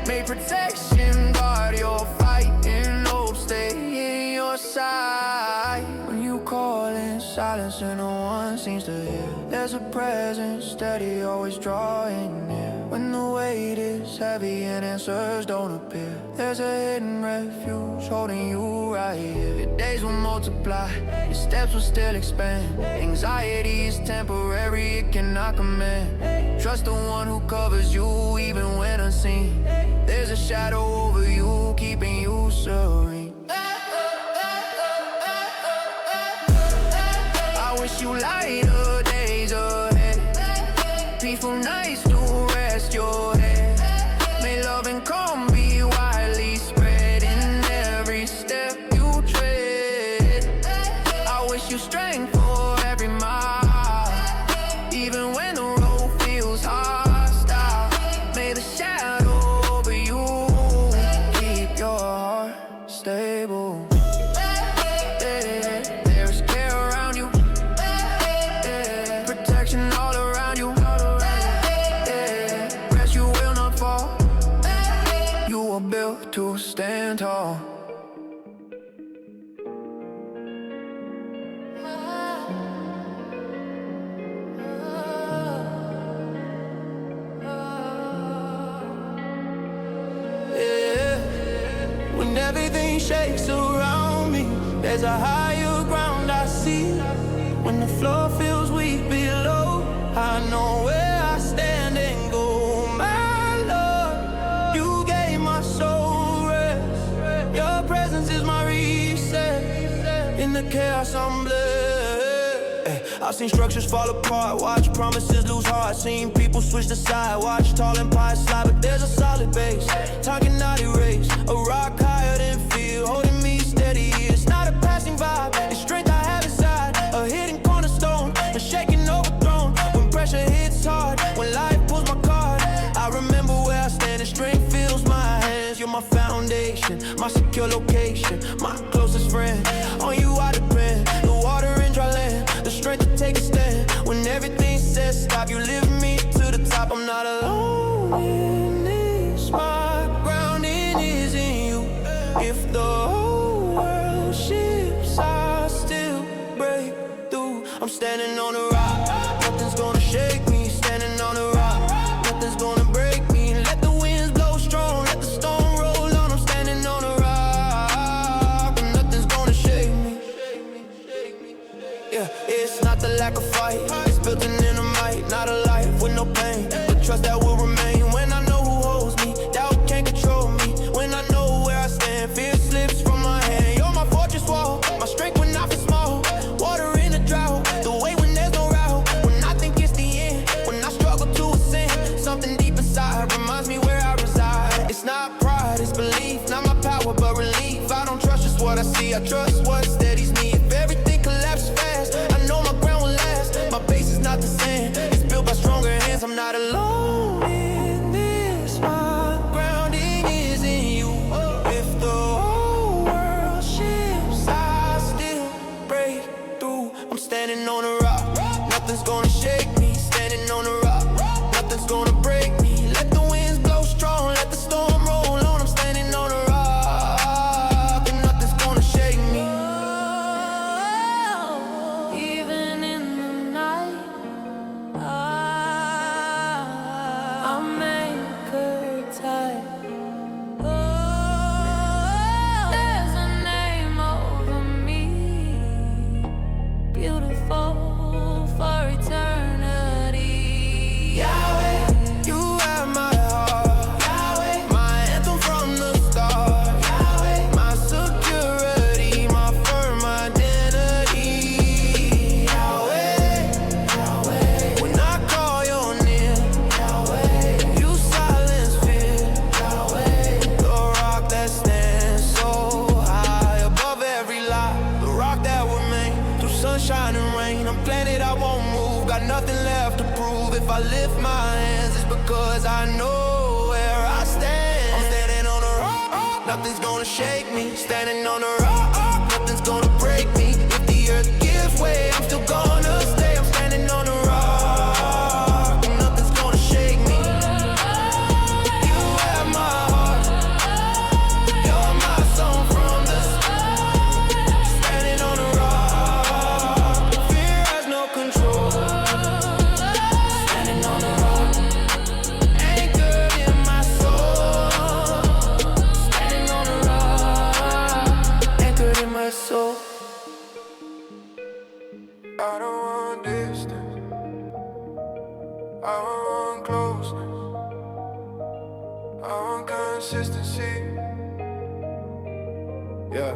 May protection guard your fight, and hope stay in your side. When you call in silence and no one seems to hear, there's a presence steady, always drawing near. When the weight is heavy and answers don't appear, there's a hidden refuge holding you right here. Your days will multiply, your steps will still expand. Anxiety is temporary, it cannot command. Trust the one who covers you even when unseen. There's a shadow over you, keeping you serene. I wish you lighter days ahead, peaceful nights to rest your head. May love and calm be widely spread in every step you tread. I wish you strength for every mile, even when the road feels hostile. May the shadow over you keep your heart stable. There's care around you, protection all around you. Rest, you will not fall. You are built to stand tall. When everything shakes around me, there's a higher ground I see. When the floor feels weak below, I know where I stand and go. My Lord, you gave my soul rest. Your presence is my reset. In the chaos I'm blessed. I've seen structures fall apart, watch promises lose heart. Seen people switch the side, watch tall empires slide. But there's a solid base, time cannot erase. A rock higher than fear, holding me steady. It's not a passing vibe, it's strength I have inside. A hidden cornerstone, a shaking overthrown. When pressure hits hard, when life pulls my card, I remember where I stand and strength fills my hands. You're my foundation, my secure location, my closest friend. On you I depend, the water in dry land, the strength to take a stand. When everything says stop, you lift me to the top. I'm not alone in this, my grounding is in you. If the whole world shifts, I still break through. I'm standing on a rock, nothing's gonna shake me. Standing on a rock, nothing's gonna break me. Let the winds blow strong, let the storm roll on. I'm standing on a rock, and nothing's gonna shake me. Yeah, it's not the lack of fight, it's built in inner might. Not a life with no pain, but trust that will remain. When I know who holds me, doubt can't control me. When I know where I stand, fear slips from my hand. You're my fortress wall, my strength when I feel small. Water in a drought, the way when there's no route. When I think it's the end, when I struggle to ascend, something deep inside reminds me where I reside. It's not pride, it's belief, not my power but relief. I don't trust just what I see, I trust what steadies me. If everything collapses fast, I know my ground will last. My base is not the same, it's built by stronger hands. I'm not alone in this, my grounding is in you. If the whole world got nothing left to prove. If I lift my hands, it's because I know where I stand. I'm standing on a rock, nothing's gonna shake me. Standing on a rock, nothing's gonna break me. If the earth gives way, I'm still gonna stay. I'm standing on a rock, nothing's gonna shake me. You have my heart, you're my song from the start. Standing on a rock, fear has no control. Standing on a rock, anchored in my soul. Standing on a rock, anchored in my soul. I don't want distance, I want closeness, I want consistency. Yeah,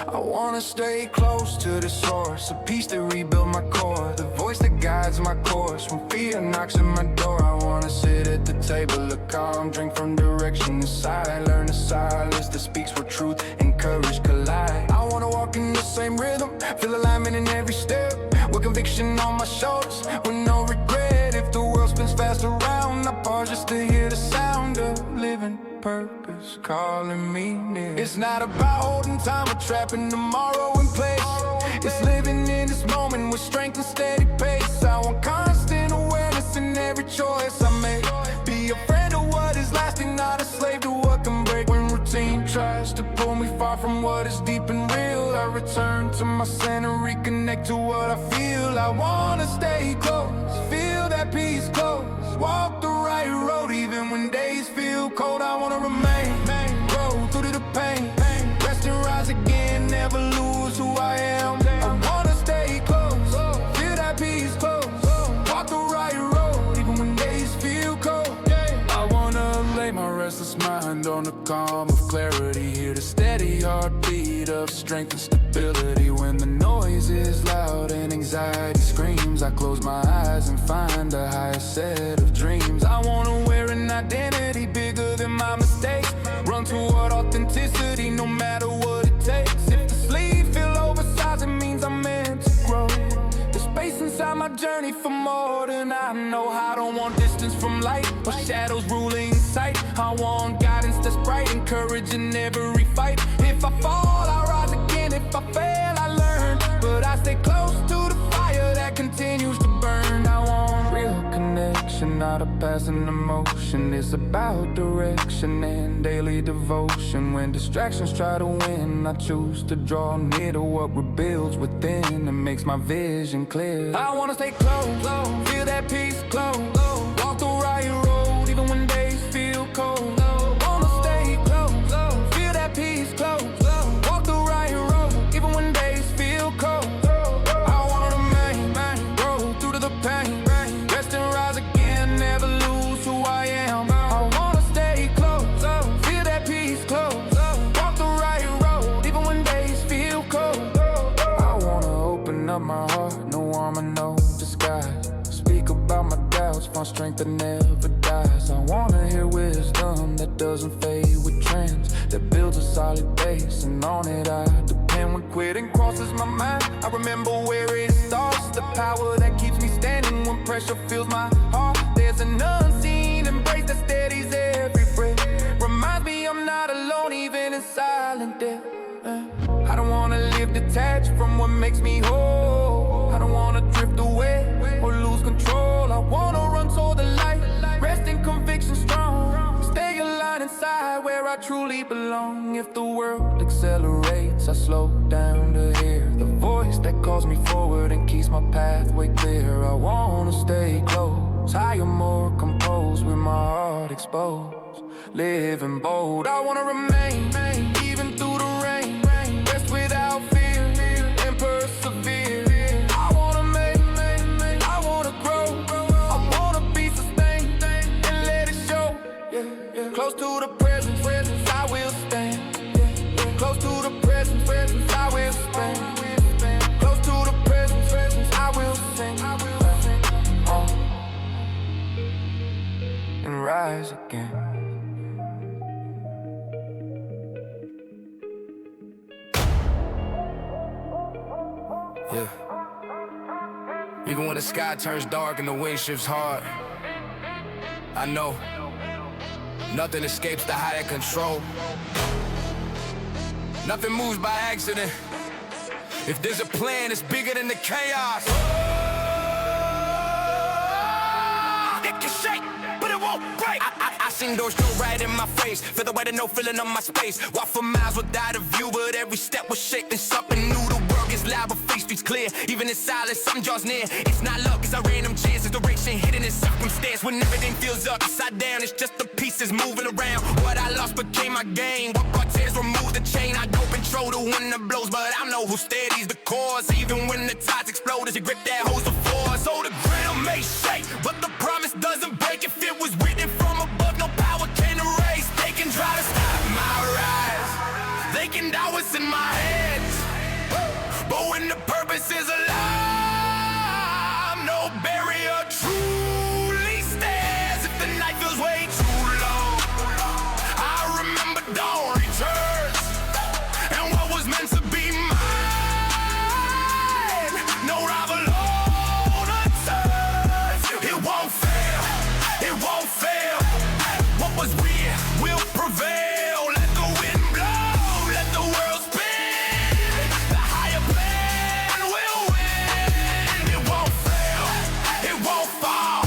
I wanna stay close to the source, a piece to rebuild my core, the voice that guides my course. When fear knocks at my door, I wanna sit at the table, look calm, drink from direction inside. Learn the silence that speaks where truth and courage collide. I wanna walk in the same rhythm, feel alignment in every step, with conviction on my shoulders, with no regret. If the world spins fast around, I pause just to hear the sound of living purpose calling me near. It's not about holding time or trapping tomorrow in place. It's living in this moment with strength and steady pace. I want constant awareness in every choice I make. Be a friend of what is lasting, not a slave to what can break. When routine tries to pull me far from what is deep and real, I return to my center, reconnect to what I feel. I wanna stay close, feel that peace close, walk the right road even when days feel cold. I wanna remain, grow through the pain, rest and rise again, never lose who I am. I wanna stay close, feel that peace close, walk the right road even when days feel cold. I wanna lay my restless mind on the calm of clarity, hear the steady heartbeat of strength and stability. When the noise is loud and anxiety screams, I close my eyes and find a higher set of dreams. I wanna wear an identity bigger than my mistakes, run toward authenticity no matter what it takes. If the sleeve feel oversized, it means I'm meant to grow. There's space inside my journey for more than I know. I don't want distance from light or shadows ruling sight. I want guidance that's bright and courage in every fight. If I fall, I rise again. If I fail, I learn. But I stay close to the fire that continues to burn. I want real connection, not a passing emotion. It's about direction and daily devotion. When distractions try to win, I choose to draw near to what rebuilds within and makes my vision clear. I wanna stay close, feel that peace close, walk the right road even when days feel cold. Wanna stay close, feel that peace close, walk the right road even when days feel cold. I wanna remain, grow through to the pain, rest and rise again, never lose who I am. I wanna stay close, feel that peace close, walk the right road even when days feel cold. I wanna open up my heart, no armor, no disguise. Speak about my doubts, find strength that never dies. I wanna hear wisdom that doesn't fade with trends, that builds a solid base, and on it I depend. When quitting crosses my mind, I remember where it starts, the power that keeps me standing when pressure fills my heart. There's an unseen embrace that steadies every breath, reminds me I'm not alone even in silent death. I don't wanna live detached from what makes me whole. I don't wanna drift away or lose control. I wanna run toward the light, rest in conviction strong, stay aligned inside where I truly belong. If the world accelerates, I slow down to hear the voice that calls me forward and keeps my pathway clear. I wanna stay close, higher, more composed, with my heart exposed, living bold. I wanna remain, even through the rain, rest without fear and persevere. I wanna make, I wanna grow, I wanna be sustained and let it show. Close to the presence, I will stand. Close to the presence, I will stand. Close to the presence, I will sing. And rise again. Even when the sky turns dark and the wind shifts hard, I know nothing escapes the higher control. Nothing moves by accident. If there's a plan, it's bigger than the chaos. It can shake, but it won't break. I seen doors go right in my face. Feel the weight of no feeling on my space. Walk for miles without a view, but every step was shaping something new. The world gets loud, but face streets clear. Even in silence, something draws near. It's not luck, it's a random chance. It's duration hidden in circumstance. When everything feels upside down, it's just the pieces moving around. What I lost became my gain. What brought tears removed the chain. I don't control the wind that blows, but I know who steadies the course. Even when the tides explode, as you grip that hose of force. So the ground may shake, but the promise doesn't break. If it was written from above, no power can erase. They can try to stop my rise, they can doubt what's in my head, but when the purpose is alive, no barrier truly stands. If the night feels way too long, I remember dawn returns, and what was meant to be mine, no rival on turns. It won't fail, it won't fail. What was real will prevail. Let the wind blow, let the world spin. The higher plan will win. It won't fail, it won't fall.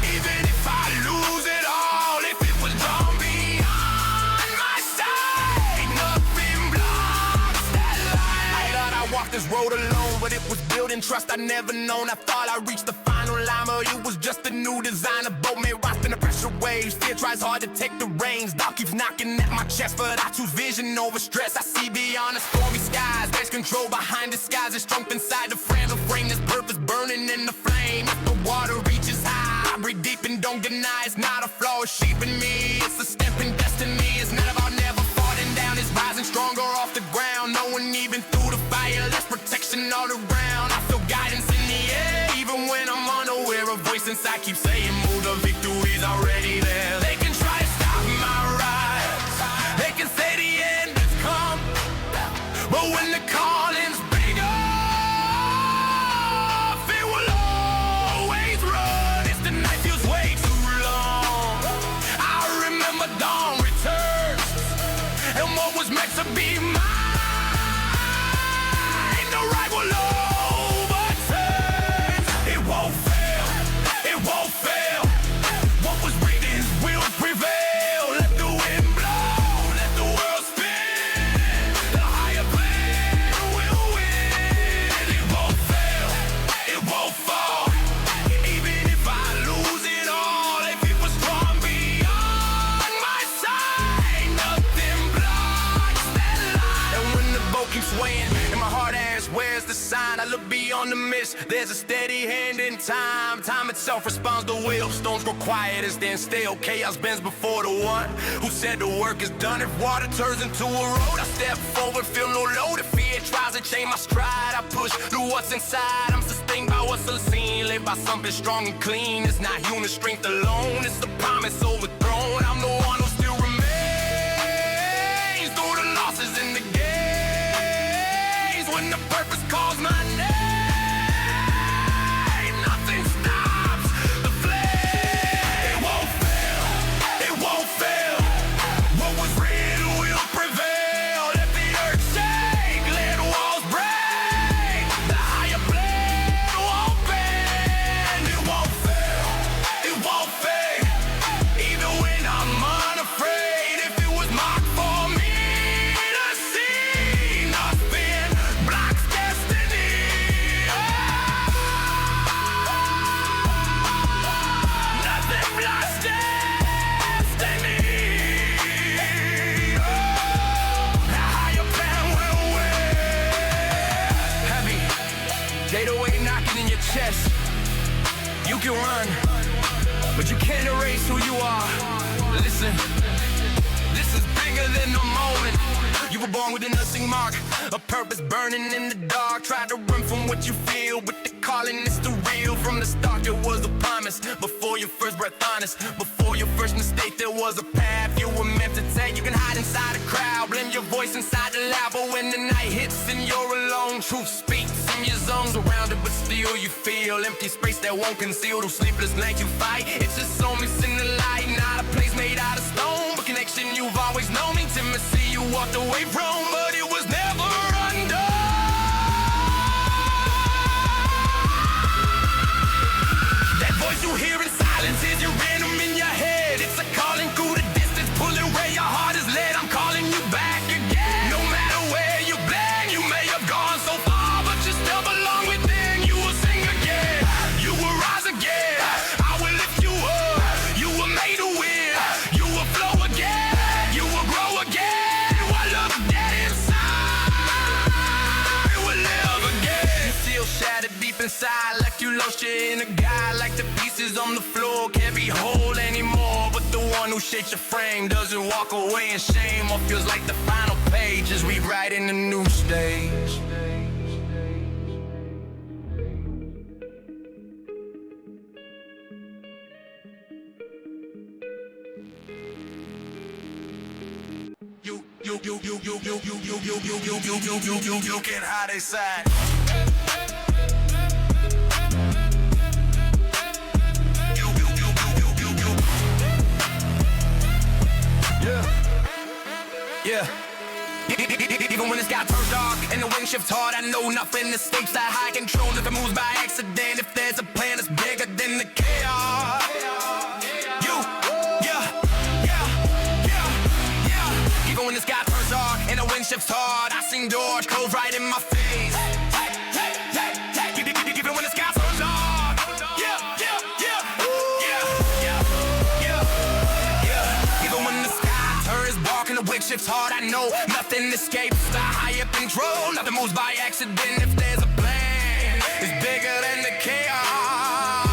Even if I lose it all, if it was drawn beyond my sight, nothing blocks that light. I thought I walked this road alone, but it was building trust I never known. I thought I reached the final line, but it was just a new design. A boat made rocks in the pressure waves. Fear tries hard to take the reins. Doubt keeps knocking at my chest, but I choose vision over stress. I see beyond the stormy skies. There's control behind disguise. There's strength inside the frame. There's purpose burning in the flame. If the water reaches high, I breathe deep and don't deny. It's not a flaw, it's shaping me. It's a step in destiny. It's not about never falling down. It's rising stronger off the ground. Knowing even through the fire, there's protection all around. I feel guidance in the air, even when I'm unaware. A voice inside keeps saying, move, the victory's already there. They can try to stop my rise, they can say the end has come, but when the calling's big enough, it will always run. If the night feels way too long, I remember dawn returns, and what was meant to be mine, no right will overturn. It won't fail, it won't fail. What was written will prevail. Let the wind blow, let the world spin. The higher plan will win. It won't fail, it won't fall. Even if I lose it all, if it was drawn beyond my sight, nothing blocks that light. And when the boat keeps swaying and my heart asks, where's the sign? I look beyond the mist, there's a steady hand in time. Time itself responds to will. Stones grow quiet and stand still. Chaos bends before the one who said the work is done. If water turns into a road, I step forward, feel no load. If fear tries to chain my stride, I push through what's inside. I'm sustained by what's unseen, led by something strong and clean. It's not human strength alone, it's the promise overthrown. I'm the one who still remains through the losses and the gains. When the purpose calls my name, nothing stops the flame. It won't fail, it won't fail. What was real will prevail. Let the earth shake, let walls break. The higher plan won't bend. It won't fail, it won't fade. Even when I'm unafraid, if it was marked for me to see, nothing blocks destiny. Nothing blocks destiny. The higher plan will win. Heavy, data weight knocking in your chest. You can run, but you can't erase who you are. Listen, this is bigger than the moment. You were born with a nursing mark, a purpose burning in the dark. Try to run from what you feel, but the calling is the real. From the start there was a promise, before your first breath honest. Before your first mistake there was a path you were meant to take. You can hide inside a crowd, blend your voice inside the loud, but when the night hits and you're alone, truth speaks. numb your zones. Surrounded but still you feel empty space that won't conceal those sleepless nights you fight. It's just so missing the light, not a place made out of stone, but connection you've always known. Intimacy you walked away from, but it was never undone. That voice you hear in silence is your rhythm in your head. It's a calling through the distance, pulling where your heart is led. I'm calling you back again. No matter where you've been, you may have gone so far, but you still belong within. You will sing again, you will rise again. I will lift you up, you were made to win. You will flow again, you will grow again. While love dead inside, it will live again. You still shattered deep inside, like you lost your inner guy. Like the pieces on the floor can't be whole anymore, but the one who shapes your frame doesn't walk away in shame, or feels like the final page is rewriting a new stage. You can hide inside. Yeah. Even when the sky turns dark and the wind shifts hard, I know nothing escapes that high control. If it moves by accident, if there's a plan that's bigger than the chaos. Even when the sky turns dark and the wind shifts hard, I seen doors close right in my face. Even when the sky turns dark, even when the sky turns dark and the wind shifts hard, I know nothing escapes the higher control. Nothing moves by accident if there's a plan. It's bigger than the chaos.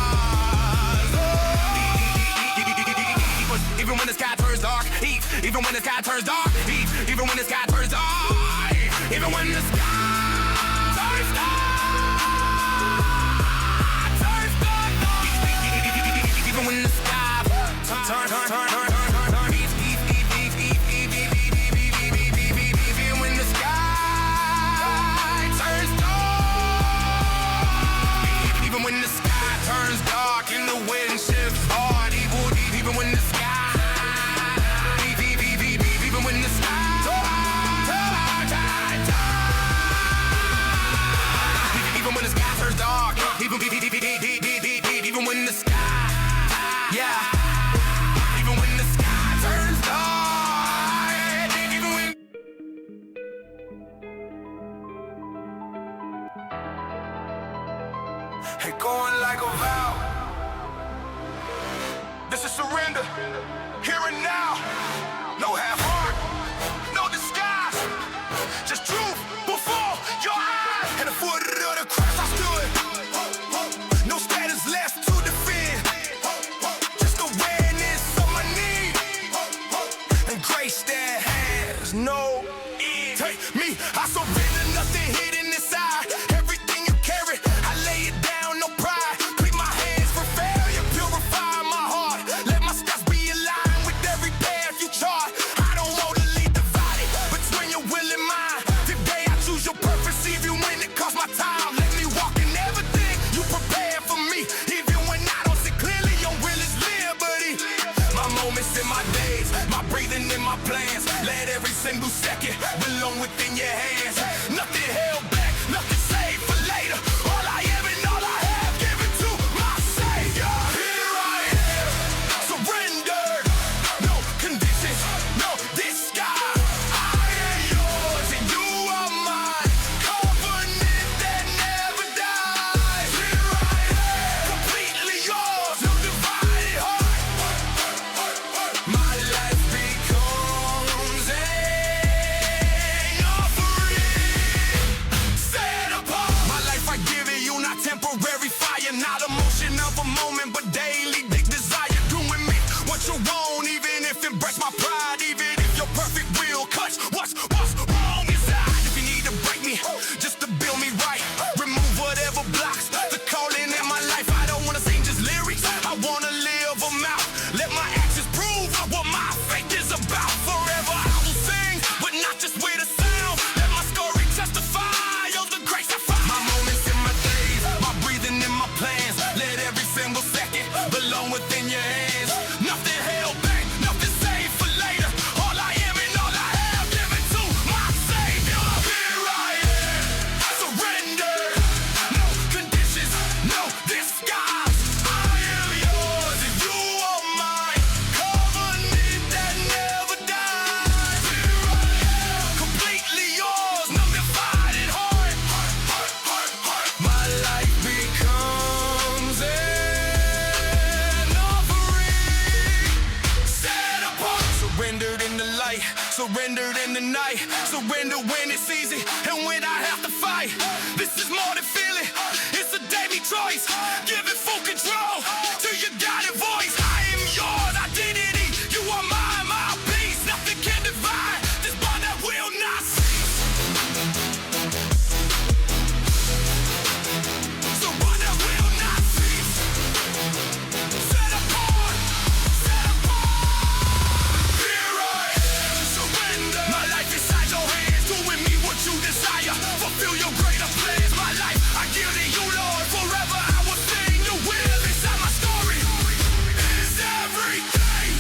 Even when the sky turns dark, even when the sky turns dark, even when the sky turns dark, even when the sky turns dark, even when the sky turns dark. Even when the sky, yeah, even when the sky turns dark, even when. Hey, going like a vow. This is surrender, here and now. No half heart, no disguise, just truth before your eyes. At the foot of the cross I stood. No status left to defend, just awareness of my need, and grace that has no end. Take me, I surrender, nothing hidden inside. Everything you carry, I lay it down, no pride. Clean my hands for failure, purify my heart. Let my steps be aligned with every path you chart. I don't want to lead divided between your will and mine. Today I choose your purpose, even when it costs my time. Let me walk in everything you prepare for me, even when I don't see clearly. Your will is liberty. My moments and my days, my breathing and my plans. Let every single second belong within your hands. Nothing held back, nothing saved for later. All I am and all I have, given to my Savior. Here I am, surrendered. No conditions, no disguise. I am yours and you are mine. Covenant that never dies. Here I am, completely yours. No divided heart. My life becomes an offering. surrendered in the night. Surrender when it's easy and when I have to fight. This is more than feeling, it's a daily choice. Give it full control to your guiding voice. I am yours, identity, you are mine, my peace. Nothing can divide this bond that will not cease. So one that will not cease. Set apart, set apart. Here I am, surrender. My life inside your hands, doing me what you desire. Fulfill your greater plans, my life I give to you, Lord. Forever I will sing your will inside my story. Is everything.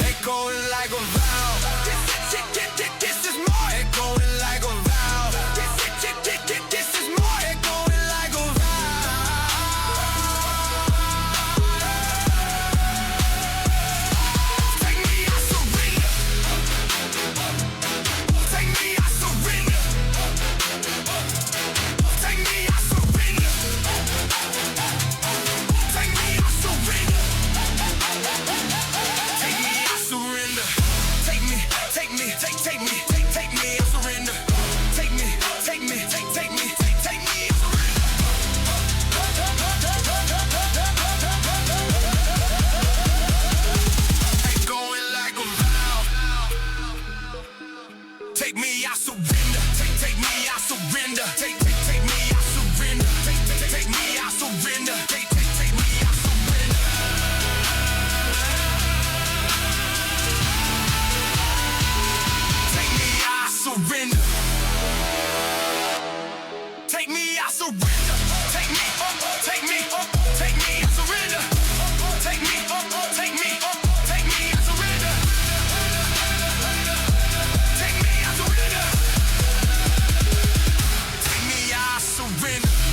Echoing like a valve. This is more. Echoing like a valve. This is more. Echoing like a valve. Take me, I surrender. Take me, I surrender. Take me, I surrender. Take me, I surrender. Take me, I surrender. Take me, take me, take me, take me, I surrender. Take me, take me, take me, take me, I surrender. Ain't going like a valve. Take me, I surrender. Take me, I surrender. Take me, I surrender. Take me, I surrender. Take me, I surrender. Take me, I surrender. Take me, I surrender. Take me, take me, take me, I surrender. Take me, take me, take me, I surrender. Take me, I surrender. Take me, I surrender.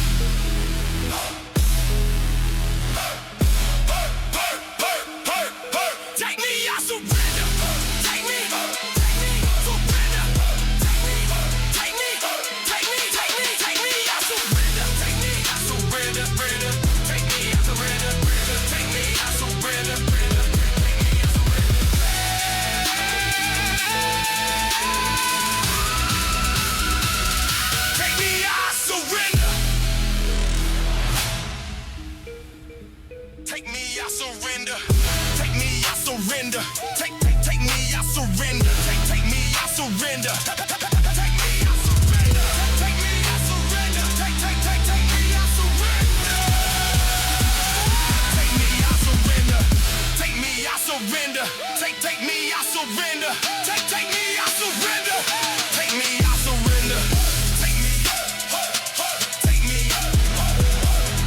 Take me, I surrender. Take me, surrender. Take me, take me, take me, take me, take me, I surrender. Take me, I surrender, surrender. Take me, I surrender, surrender. Take me, I surrender, surrender. Take me, I surrender. Take me, I surrender. Take me, I surrender. Take me, I surrender. Take me, I surrender. Take me, I surrender. Take me, I surrender. Take me, I surrender. Take me, I surrender. Take me, I surrender. Take me, I surrender. Take me, I surrender. Take me, I surrender. Take me, I surrender. Take me,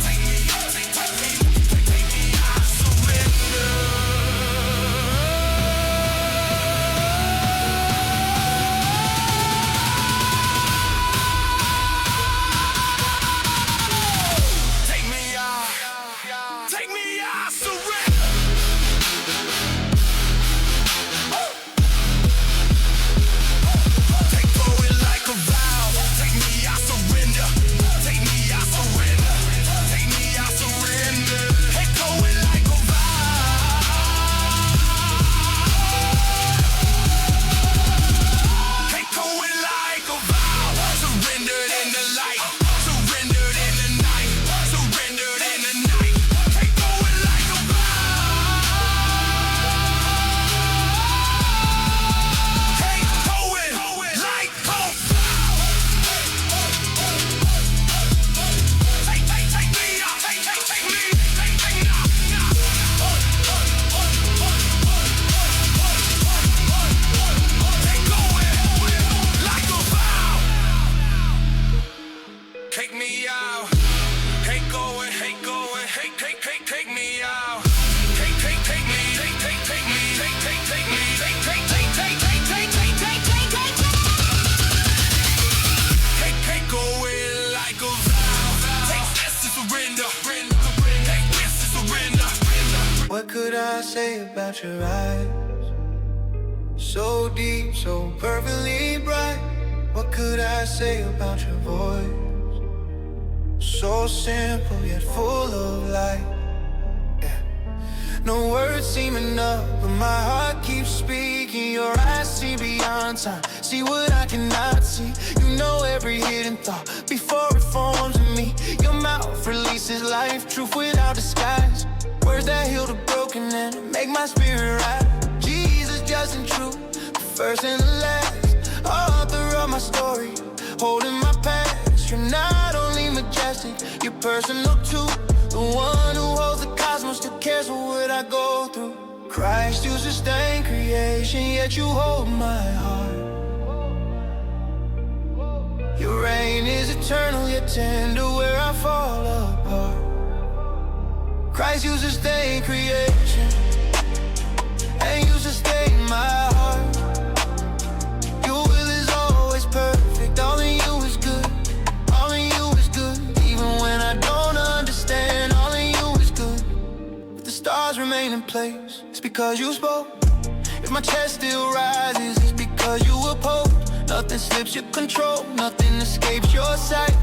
take me, take me, take me, I surrender. Take me, take me, I surrender. about your eyes. So deep, so perfectly bright. What could I say about your voice? So simple yet full of light. Yeah. No words seem enough, but my heart keeps speaking. Your eyes see beyond time, see what I cannot see. You know every hidden thought before it forms in me. Your mouth releases life, truth without disguise. Words that heal the broken and make my spirit rise. Jesus, just and true, the first and the last, author of my story, holding my past. You're not only majestic, you're personal too. The one who holds the cosmos, still cares for what I go through. Christ, you sustain creation, yet you hold my heart. Your reign is eternal, yet tender where I fall apart. Christ, you sustain creation, and you sustain my heart. Your will is always perfect, all in you is good. All in you is good, even when I don't understand. All in you is good. If the stars remain in place, it's because you spoke. If my chest still rises, it's because you uphold. Nothing slips your control, nothing escapes your sight.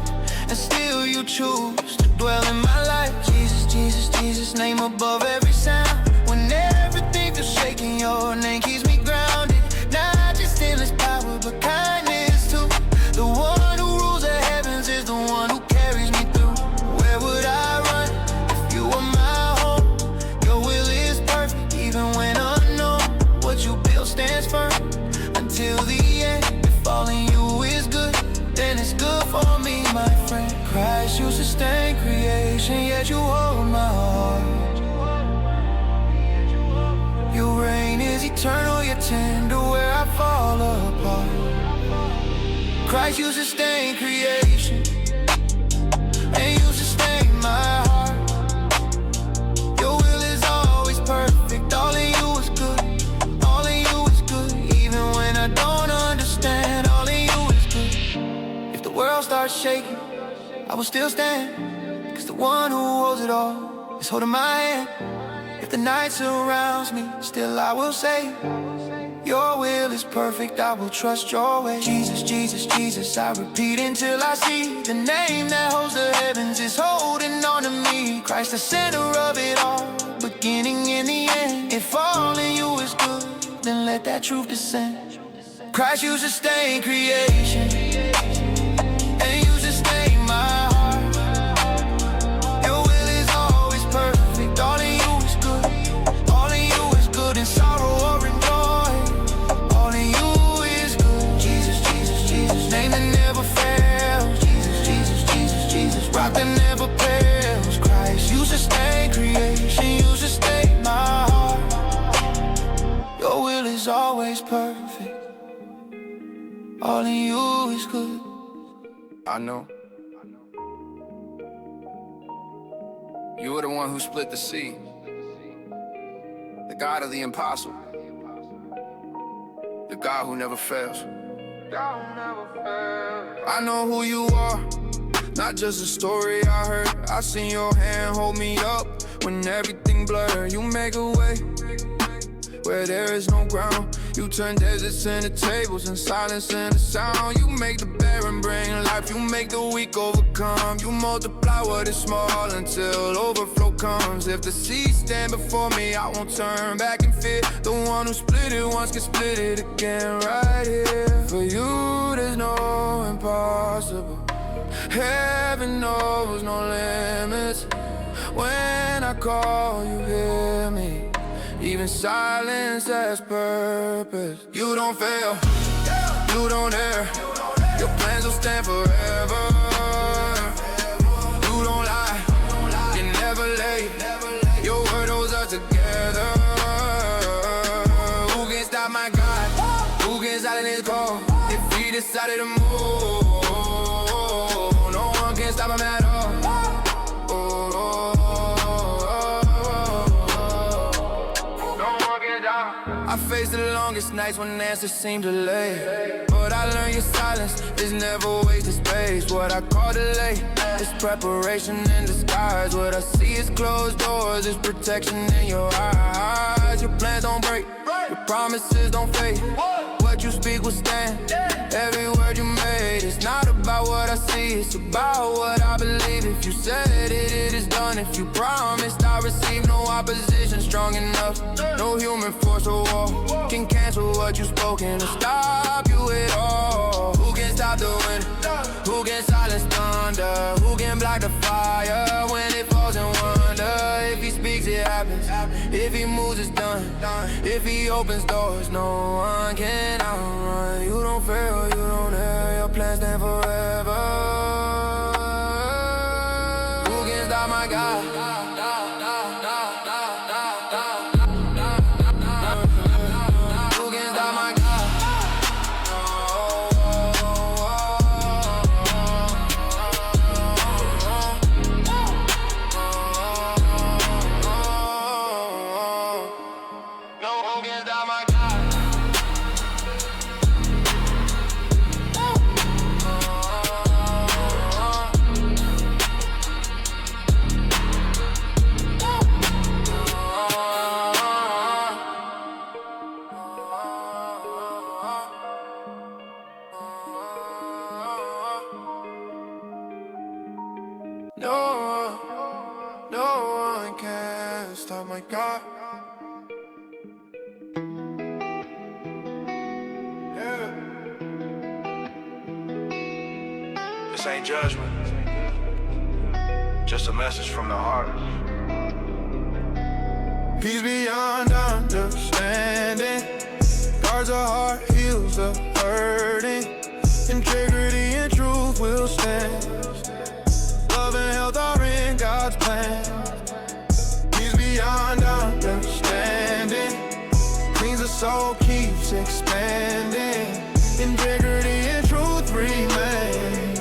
And still you choose to dwell in my life. Jesus, Jesus, Jesus, name above every sound. When everything feels shaking, your name keeps me grounded. Not just in His power, but kindness too. The one who rules the heavens is the one who carries me through. Where would I run if you were my home? Your will is perfect, even when unknown. What you build stands firm until the end. If all in you is good, then it's good for me, my friend. Christ, you sustain creation, yet you hold my heart. Your reign is eternal, yet tender where I fall apart. Christ, you sustain creation, and you sustain my heart. Your will is always perfect, all in you is good. All in you is good, even when I don't understand. All in you is good. If the world starts shaking, I will still stand, 'cause the one who holds it all is holding my hand. If the night surrounds me, still I will say, your will is perfect, I will trust your way. Jesus, Jesus, Jesus, I repeat until I see the name that holds the heavens is holding on to me. Christ, the center of it all, beginning and the end. If all in you is good, then let that truth descend. Christ, you sustain creation, and you sustain my heart. Your will is always perfect, all in you is good. All in you is good in sorrow or in joy. All in you is good. Jesus, Jesus, Jesus, name that never fails. Jesus, Jesus, Jesus, Jesus, rock that never fails. Christ, you sustain creation, you sustain my heart. Your will is always perfect, all in you is good. I know you were the one who split the sea, the God of the impossible, the God who never fails. I know who you are, not just a story I heard. I seen your hand hold me up when everything blurred. You make a way where there is no ground. You turn deserts into tables and silence into sound. You make the barren bring life, you make the weak overcome. You multiply what is small until overflow comes. If the seas stand before me, I won't turn back in fear. The one who split it once can split it again right here. For you there's no impossible. Heaven knows no limits. When I call you hear me, even silence has purpose. You don't fail, you don't err. Your plans will stand forever. You don't lie, you're never late. Your word holds us together. Who can stop my God? Who can silence His call? If He decided to move, no one can stop Him at all. I faced the longest nights when answers seemed delayed, but I learned your silence is never wasted space. What I call delay is preparation in disguise. What I see is closed doors, is protection in your eyes. promise your plans don't break. Your promises don't fade. What you speak will stand. Every word you made. It's not about what I see, it's about what I believe. If you said it, it is done. If you promised, I receive no opposition strong enough. No human force or war can cancel what you spoken to stop you at all. Who can stop the wind? Who can silence thunder? Who can block the fire when it falls in wonder? If he speaks, it happens. If he moves, it's done. If he opens doors, no one can outrun. You don't fail, you don't err. Your plans stand forever. Who can stop my God? Who can stop my God? No, who can stop my God? No one can stop my God. Yeah. This ain't judgment, just a message from the heart. Peace beyond understanding. Guards the heart, heals the hurting. Integrity and truth will stand. Love and health are in God's plan. Peace beyond understanding. Cleans the soul, keeps expanding. Integrity and truth remain.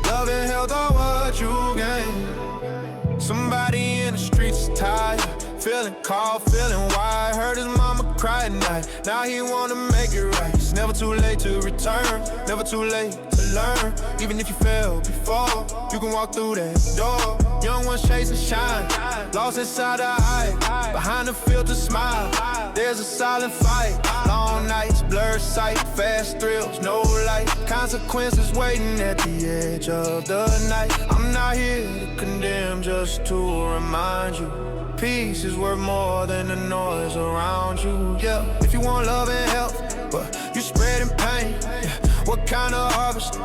Love and health are what you gain. Somebody in the streets is tired, feeling cold, feeling wide. Heard his mama cry at night, now he wanna make it right. It's never too late to return, never too late to learn. Even if you failed before, you can walk through that door. Young ones chasing shine, lost inside the hype. Behind the filter smile, there's a silent fight. Long nights, blurred sight, fast thrills, no light. Consequences waiting at the edge of the night. I'm not here to condemn, just to remind you. Peace is worth more than the noise around you. Yeah, if you want love and health, but you spreading pain. Yeah. What kind of harvest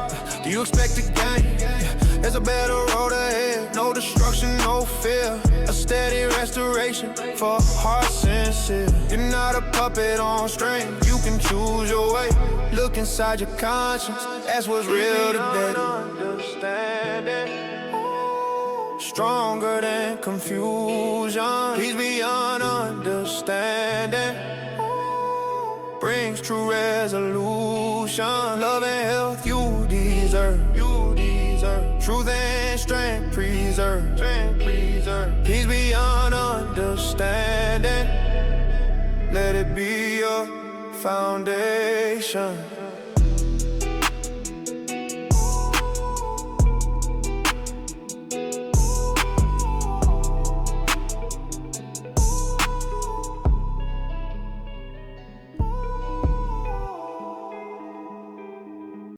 do you expect to gain? Yeah. There's a better road ahead, no destruction, no fear. A steady restoration for hearts sincere. You're not a puppet on string, you can choose your way. Look inside your conscience, that's what's real today. Stronger than confusion, peace beyond understanding. Brings true resolution. Love and health you deserve. Truth and strength preserve. Peace beyond understanding. Let it be your foundation.